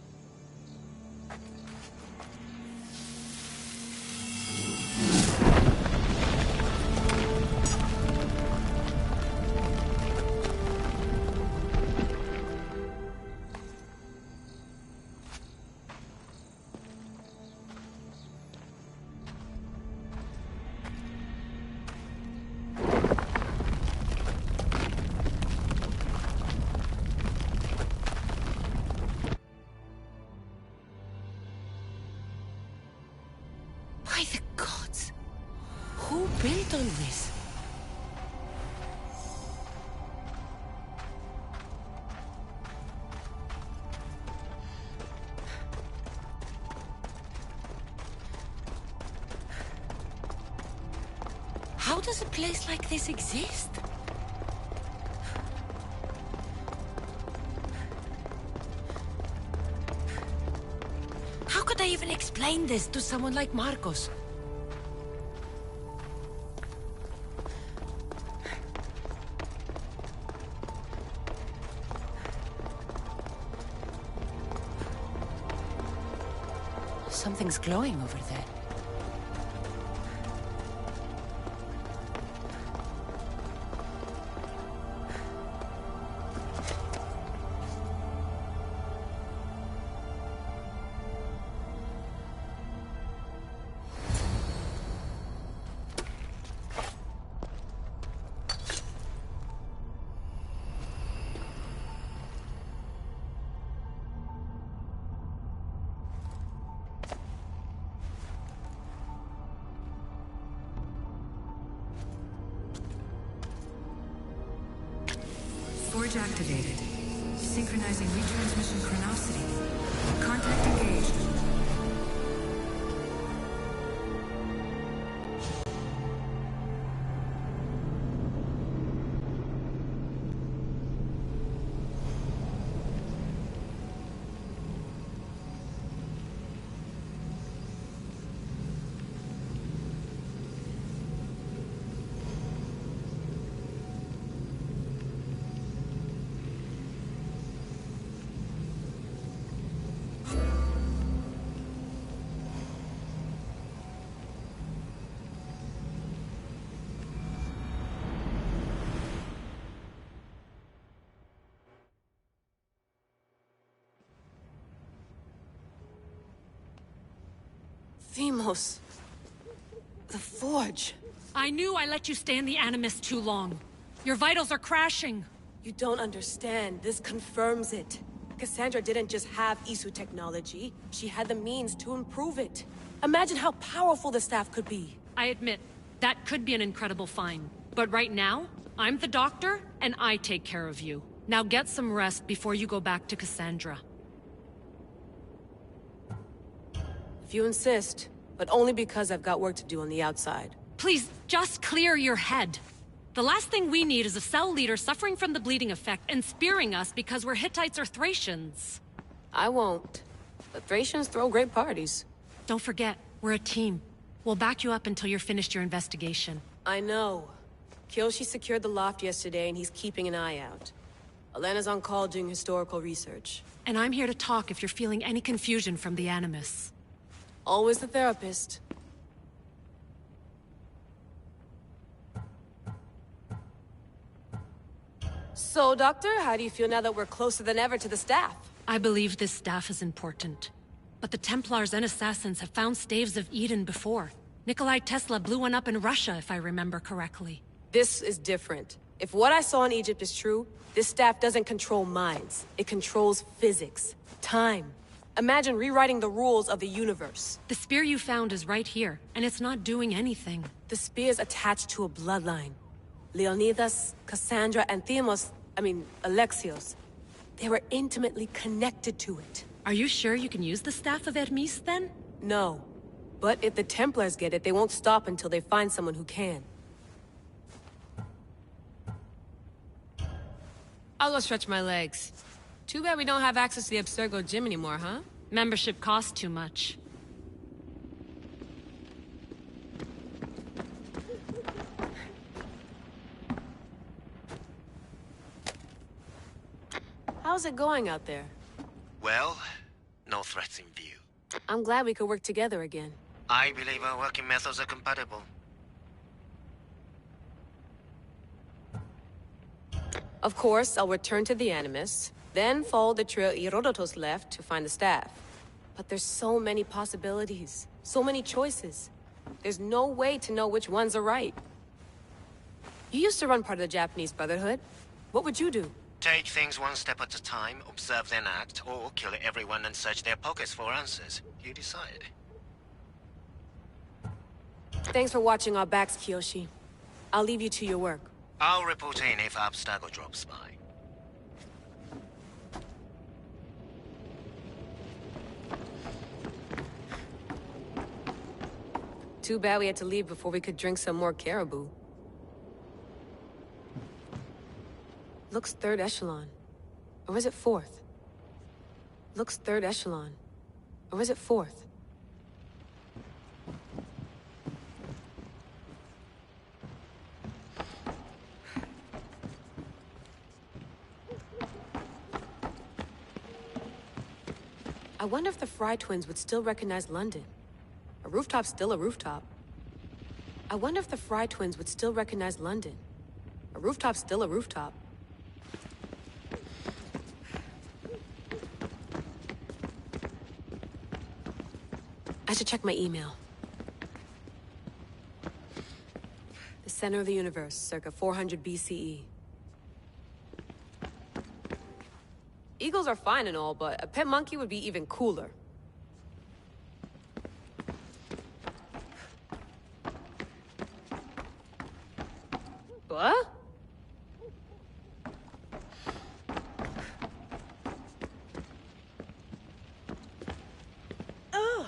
By the gods! Who built all this? How does a place like this exist? even explain this to someone like Marcos? Something's glowing over there. Forge activated. Synchronizing retransmission chronicity. Contact engaged. Themos. The Forge. I knew I let you stay in the Animus too long. Your vitals are crashing. You don't understand. This confirms it. Cassandra didn't just have Isu technology. She had the means to improve it. Imagine how powerful the staff could be. I admit, that could be an incredible find. But right now, I'm the doctor, and I take care of you. Now get some rest before you go back to Cassandra. If you insist, but only because I've got work to do on the outside. Please, just clear your head. The last thing we need is a cell leader suffering from the bleeding effect and spearing us because we're Hittites or Thracians. I won't. The Thracians throw great parties. Don't forget, we're a team. We'll back you up until you're finished your investigation. I know. Kyoshi secured the loft yesterday and he's keeping an eye out. Elena's on call doing historical research. And I'm here to talk if you're feeling any confusion from the Animus. Always the therapist. So, Doctor, how do you feel now that we're closer than ever to the staff? I believe this staff is important. But the Templars and Assassins have found staves of Eden before. Nikolai Tesla blew one up in Russia, if I remember correctly. This is different. If what I saw in Egypt is true, this staff doesn't control minds. It controls physics, time. Imagine rewriting the rules of the universe. The spear you found is right here, and it's not doing anything. The spear's attached to a bloodline. Leonidas, Cassandra, and Alexios. They were intimately connected to it. Are you sure you can use the Staff of Hermes, then? No. But if the Templars get it, they won't stop until they find someone who can. I'll go stretch my legs. Too bad we don't have access to the Abstergo gym anymore, huh? Membership costs too much. How's it going out there? Well, no threats in view. I'm glad we could work together again. I believe our working methods are compatible. Of course, I'll return to the Animus, then follow the trail Herodotus left to find the staff. But there's so many possibilities, so many choices. There's no way to know which ones are right. You used to run part of the Japanese Brotherhood. What would you do? Take things one step at a time, observe then act, or kill everyone and search their pockets for answers. You decide. Thanks for watching our backs, Kiyoshi. I'll leave you to your work. I'll report in if Abstergo drops by. Too bad we had to leave before we could drink some more caribou. Looks third echelon. Or is it fourth? Looks third echelon. Or is it fourth? wonder if the Fry twins would still recognize London. A rooftop's still a rooftop. I wonder if the Fry twins would still recognize London. A rooftop's still a rooftop. I should check my email. The center of the universe, circa 400 BCE. Eagles are fine and all, but a pet monkey would be even cooler. What? Oh.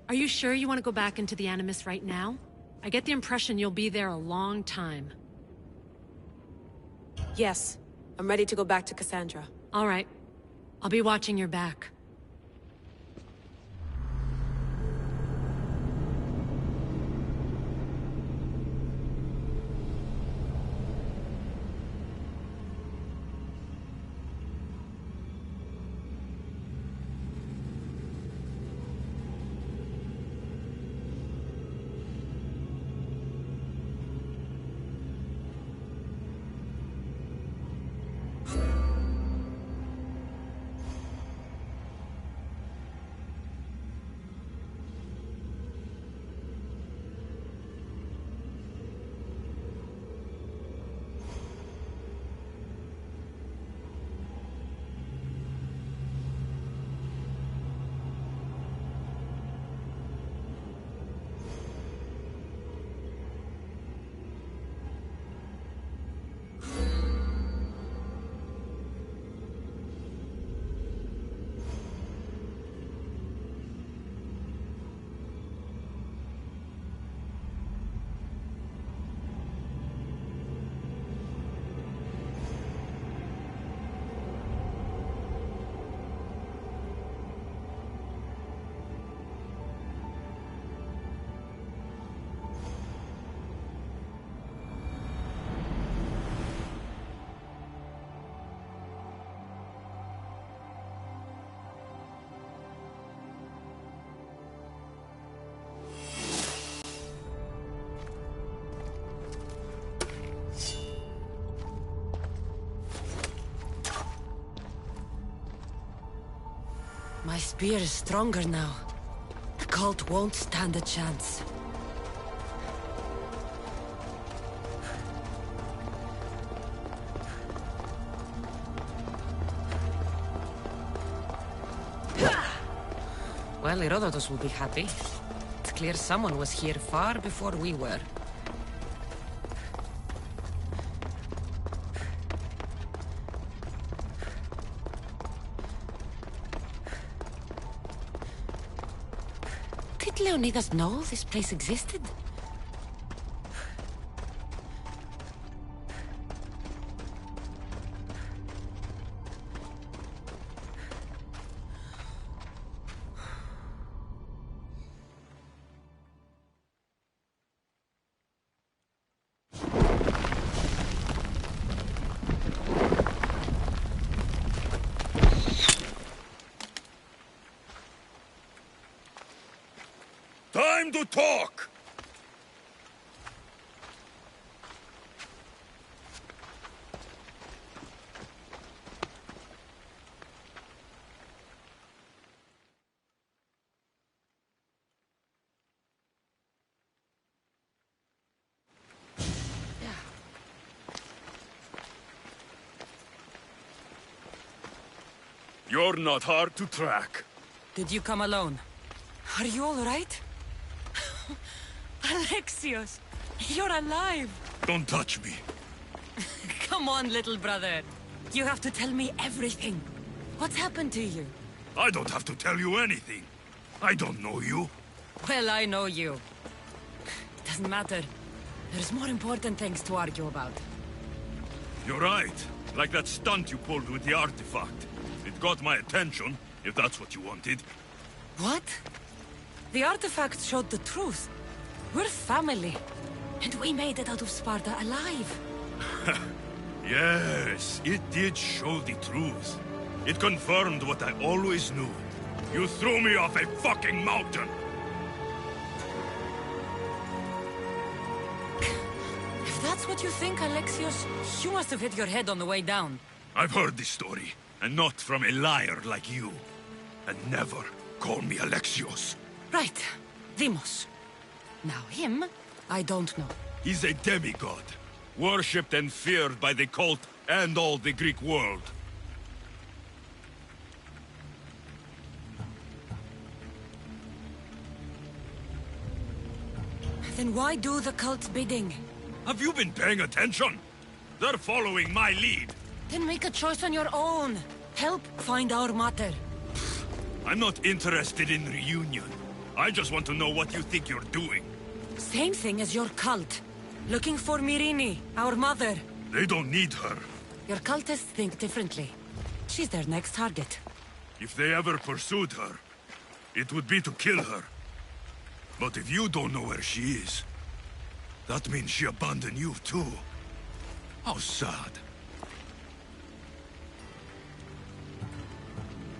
Are you sure you want to go back into the Animus right now? I get the impression you'll be there a long time. Yes. I'm ready to go back to Cassandra. All right. I'll be watching your back. My spear is stronger now. The cult won't stand a chance. Well, Herodotus will be happy. It's clear someone was here far before we were. Did Leonidas know this place existed? Time to talk! You're not hard to track. Did you come alone? Are you all right? Alexios, you're alive! Don't touch me. Come on, little brother. You have to tell me everything. What's happened to you? I don't have to tell you anything. I don't know you. Well, I know you. Doesn't matter. There's more important things to argue about. You're right. Like that stunt you pulled with the artifact. It got my attention, if that's what you wanted. What? The artifact showed the truth. We're family. And we made it out of Sparta alive. Yes, it did show the truth. It confirmed what I always knew. You threw me off a fucking mountain! If that's what you think, Alexios, you must have hit your head on the way down. I've heard this story, and not from a liar like you. And never call me Alexios. Right. Deimos. Now him, I don't know. He's a demigod, worshipped and feared by the cult and all the Greek world. Then why do the cult's bidding? Have you been paying attention? They're following my lead. Then make a choice on your own. Help find our mater. I'm not interested in reunion. I just want to know what you think you're doing. Same thing as your cult. Looking for Myrrine, our mother. They don't need her. Your cultists think differently. She's their next target. If they ever pursued her, it would be to kill her. But if you don't know where she is, that means she abandoned you too. How sad.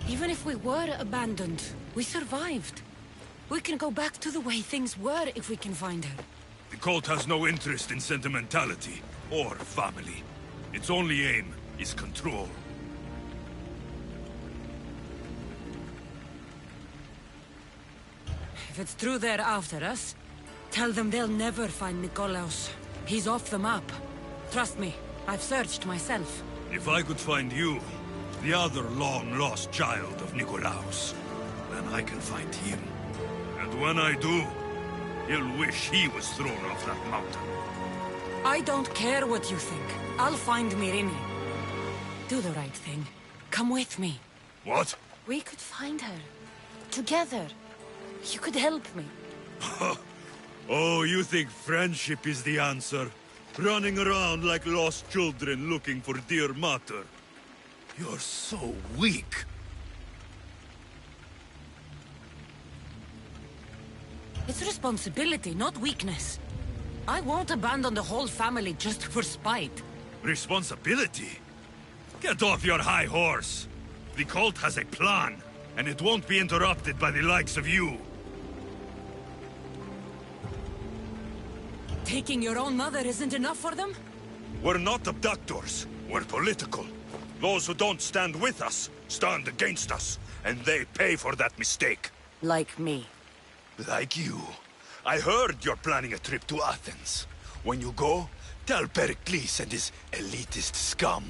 Even if we were abandoned, we survived. We can go back to the way things were if we can find her. The cult has no interest in sentimentality or family. Its only aim is control. If it's true they're after us, tell them they'll never find Nikolaos. He's off the map. Trust me, I've searched myself. If I could find you, the other long-lost child of Nikolaos, then I can find him. And when I do, he'll wish he was thrown off that mountain. I don't care what you think. I'll find Myrrine. Do the right thing. Come with me. What? We could find her. Together. You could help me. Oh, you think friendship is the answer? Running around like lost children looking for dear mater. You're so weak. It's responsibility, not weakness. I won't abandon the whole family just for spite. Responsibility? Get off your high horse. The cult has a plan, and it won't be interrupted by the likes of you. Taking your own mother isn't enough for them? We're not abductors. We're political. Those who don't stand with us, stand against us. And they pay for that mistake. Like me. Like you. I heard you're planning a trip to Athens. When you go, tell Pericles and his elitist scum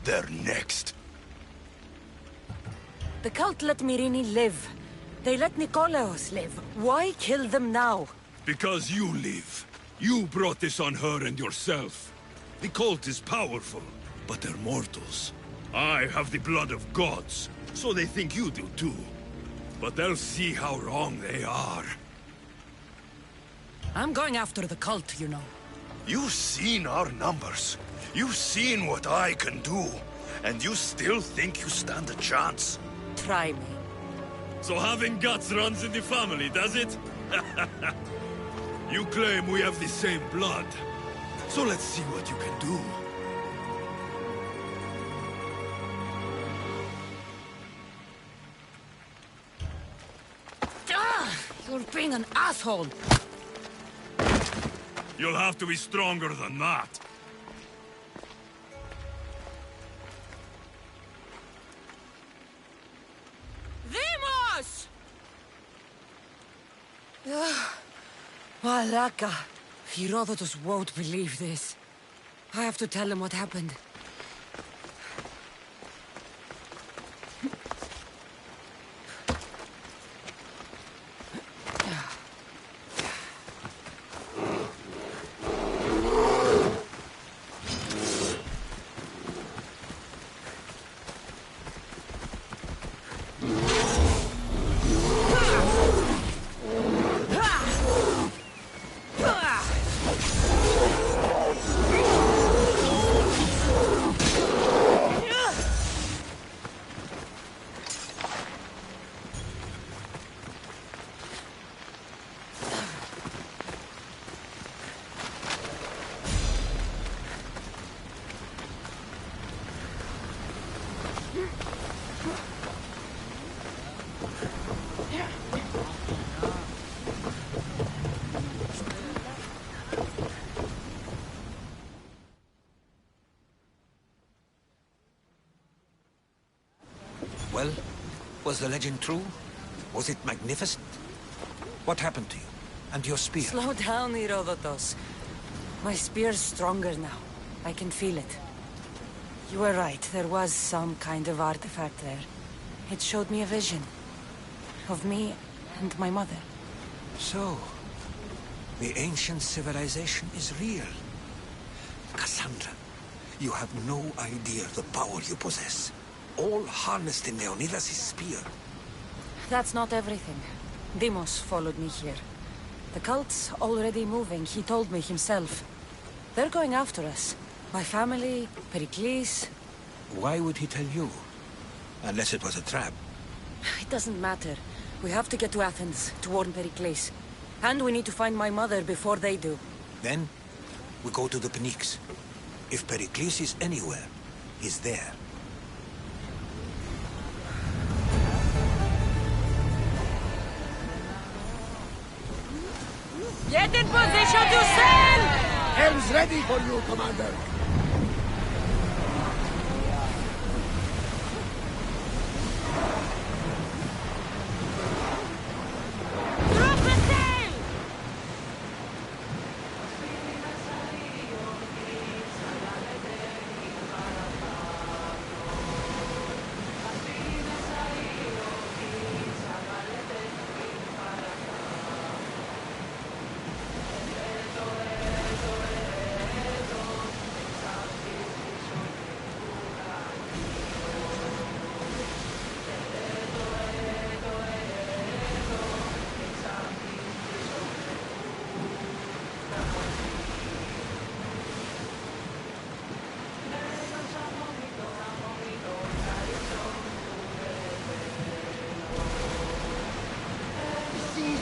they're next. The cult let Myrrine live. They let Nikolaos live. Why kill them now? Because you live. You brought this on her and yourself. The cult is powerful, but they're mortals. I have the blood of gods, so they think you do too. But they'll see how wrong they are. I'm going after the cult, you know. You've seen our numbers. You've seen what I can do. And you still think you stand a chance? Try me. So having guts runs in the family, does it? You claim we have the same blood. So let's see what you can do. You're being an asshole. You'll have to be stronger than that. Deimos! Malaka. Herodotus won't believe this. I have to tell him what happened. Was the legend true? Was it magnificent? What happened to you? And your spear? Slow down, Herodotus. My spear's stronger now. I can feel it. You were right, there was some kind of artifact there. It showed me a vision. Of me and my mother. So, the ancient civilization is real. Cassandra, you have no idea the power you possess. All harnessed in Leonidas' spear. That's not everything. Deimos followed me here. The cult's already moving, he told me himself. They're going after us. My family, Pericles. Why would he tell you? Unless it was a trap. It doesn't matter. We have to get to Athens, to warn Pericles. And we need to find my mother before they do. Then, we go to the Pnyx. If Pericles is anywhere, he's there. Get in position to sail! Helm's ready for you, Commander.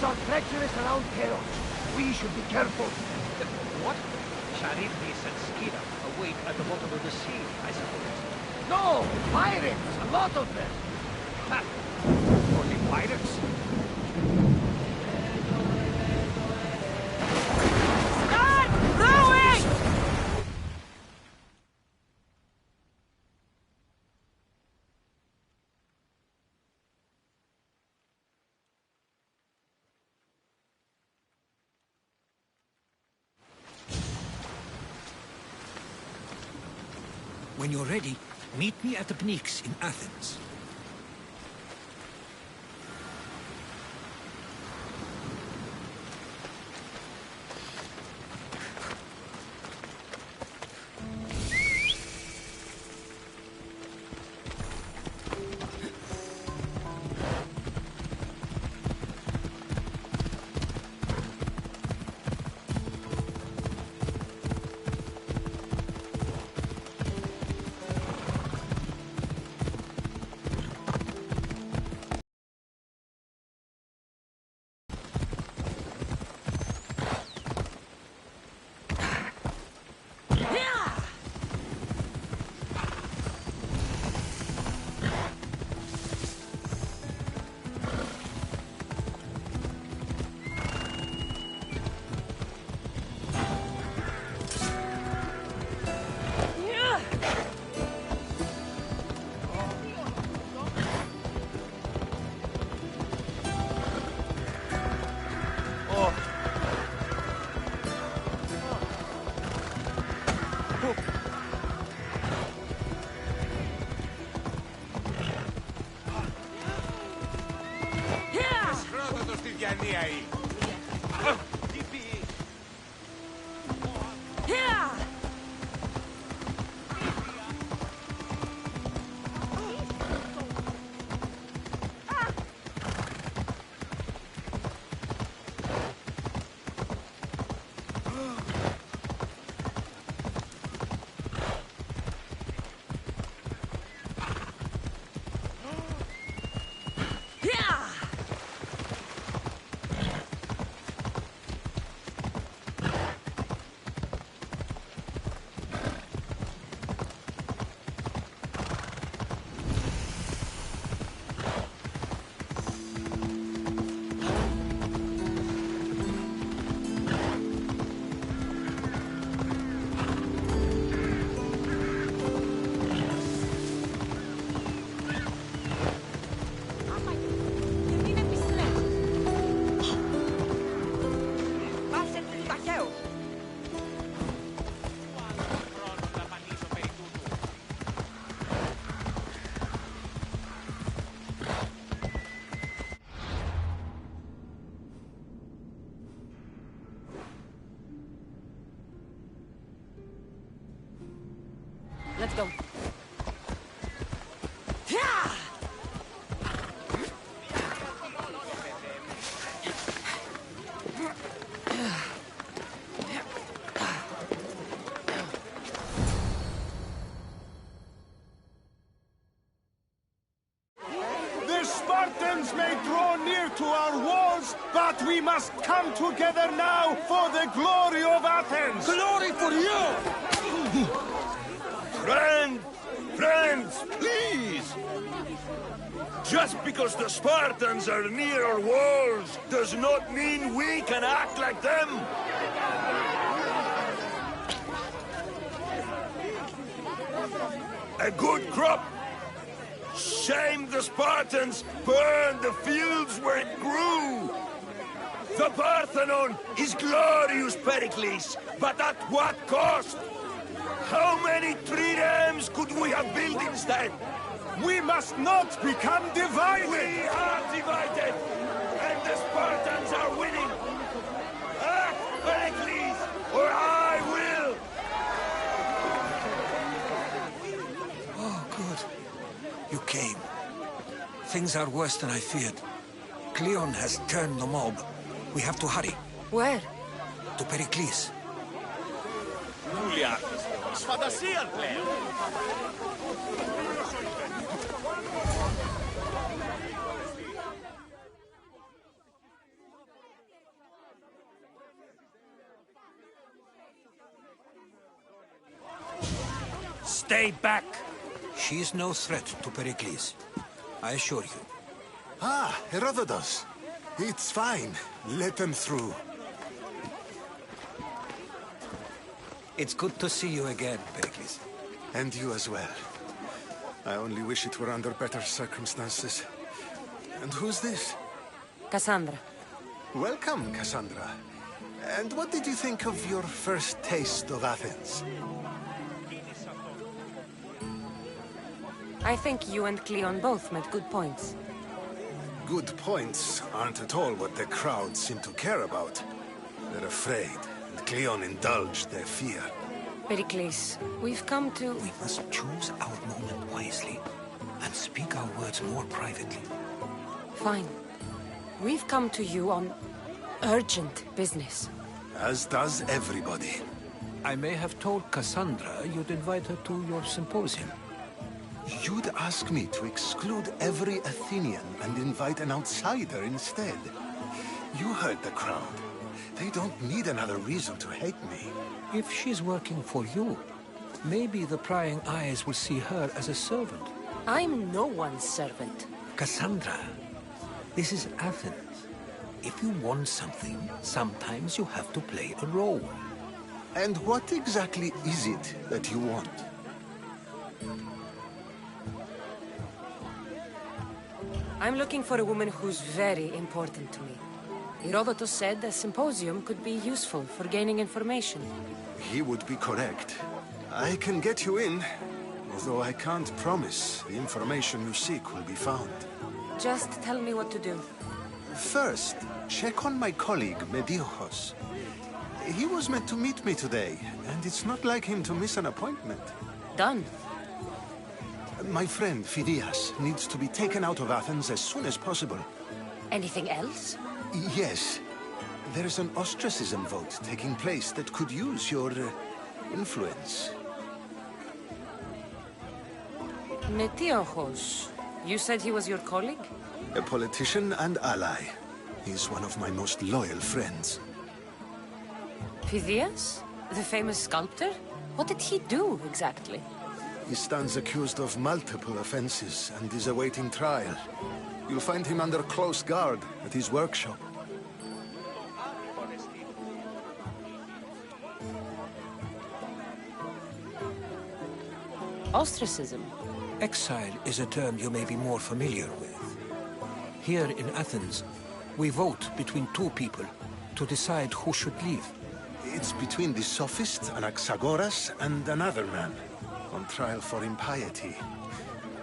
Are treacherous around Chaos. We should be careful. What? Charybdis and Scylla await at the bottom of the sea, I suppose. No! Pirates! A lot of them! Ha! Only pirates? Start rowing! When you're ready, meet me at the Pnyx in Athens. Let's go. The Spartans may draw near to our walls, but we must come together now for the glory of Athens! Glory for you! Friends, please! Just because the Spartans are near our walls does not mean we can act like them! A good crop! Shame the Spartans burned the fields where it grew! The Parthenon is glorious, Pericles, but at what cost? How many triremes could we have built instead? We must not become divided! We are divided! And the Spartans are winning! Act, Pericles, or I will! Oh, good. You came. Things are worse than I feared. Cleon has turned the mob. We have to hurry. Where? To Pericles. Stay back! She is no threat to Pericles. I assure you. Ah, Herodotus. It's fine. Let them through. It's good to see you again, Pericles. And you as well. I only wish it were under better circumstances. And who's this? Cassandra. Welcome, Cassandra. And what did you think of your first taste of Athens? I think you and Cleon both made good points. Good points aren't at all what the crowd seem to care about. They're afraid, and Cleon indulged their fear. Pericles, we've come to... We must choose our moment wisely, and speak our words more privately. Fine. We've come to you on urgent business. As does everybody. I may have told Cassandra you'd invite her to your symposium. You'd ask me to exclude every Athenian and invite an outsider instead. You heard the crowd. They don't need another reason to hate me. If she's working for you, maybe the prying eyes will see her as a servant. I'm no one's servant. Cassandra, this is Athens. If you want something, sometimes you have to play a role. And what exactly is it that you want? I'm looking for a woman who's very important to me. Herodotus said a symposium could be useful for gaining information. He would be correct. I can get you in, although I can't promise the information you seek will be found. Just tell me what to do. First, check on my colleague, Mediochos. He was meant to meet me today, and it's not like him to miss an appointment. Done. My friend, Phidias, needs to be taken out of Athens as soon as possible. Anything else? Yes. There's an ostracism vote taking place that could use your influence. Metiochos. You said he was your colleague? A politician and ally. He's one of my most loyal friends. Phidias? The famous sculptor? What did he do, exactly? He stands accused of multiple offenses and is awaiting trial. You'll find him under close guard at his workshop. Ostracism? Exile is a term you may be more familiar with. Here in Athens, we vote between two people to decide who should leave. It's between the sophist Anaxagoras and another man, on trial for impiety.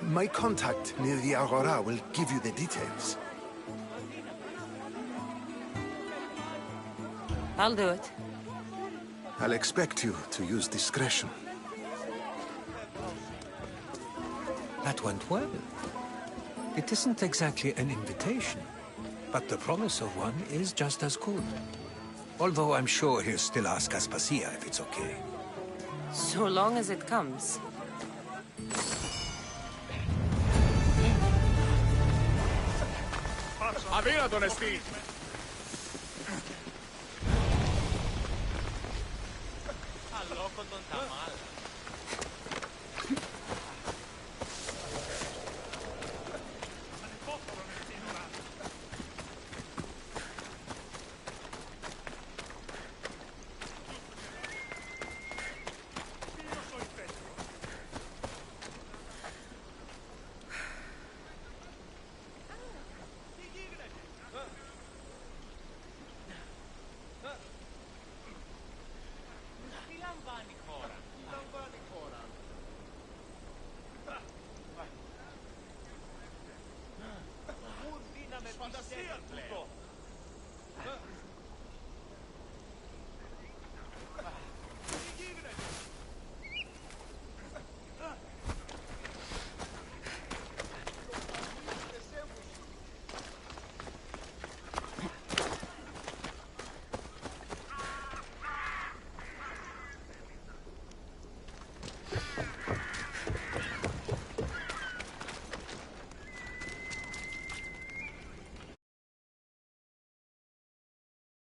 My contact near the Agora will give you the details. I'll do it. I'll expect you to use discretion. That went well. It isn't exactly an invitation, but the promise of one is just as good. Although I'm sure he'll still ask Aspasia if it's okay. So long as it comes. Αδύνατον εστί! Φαντασία τούτο!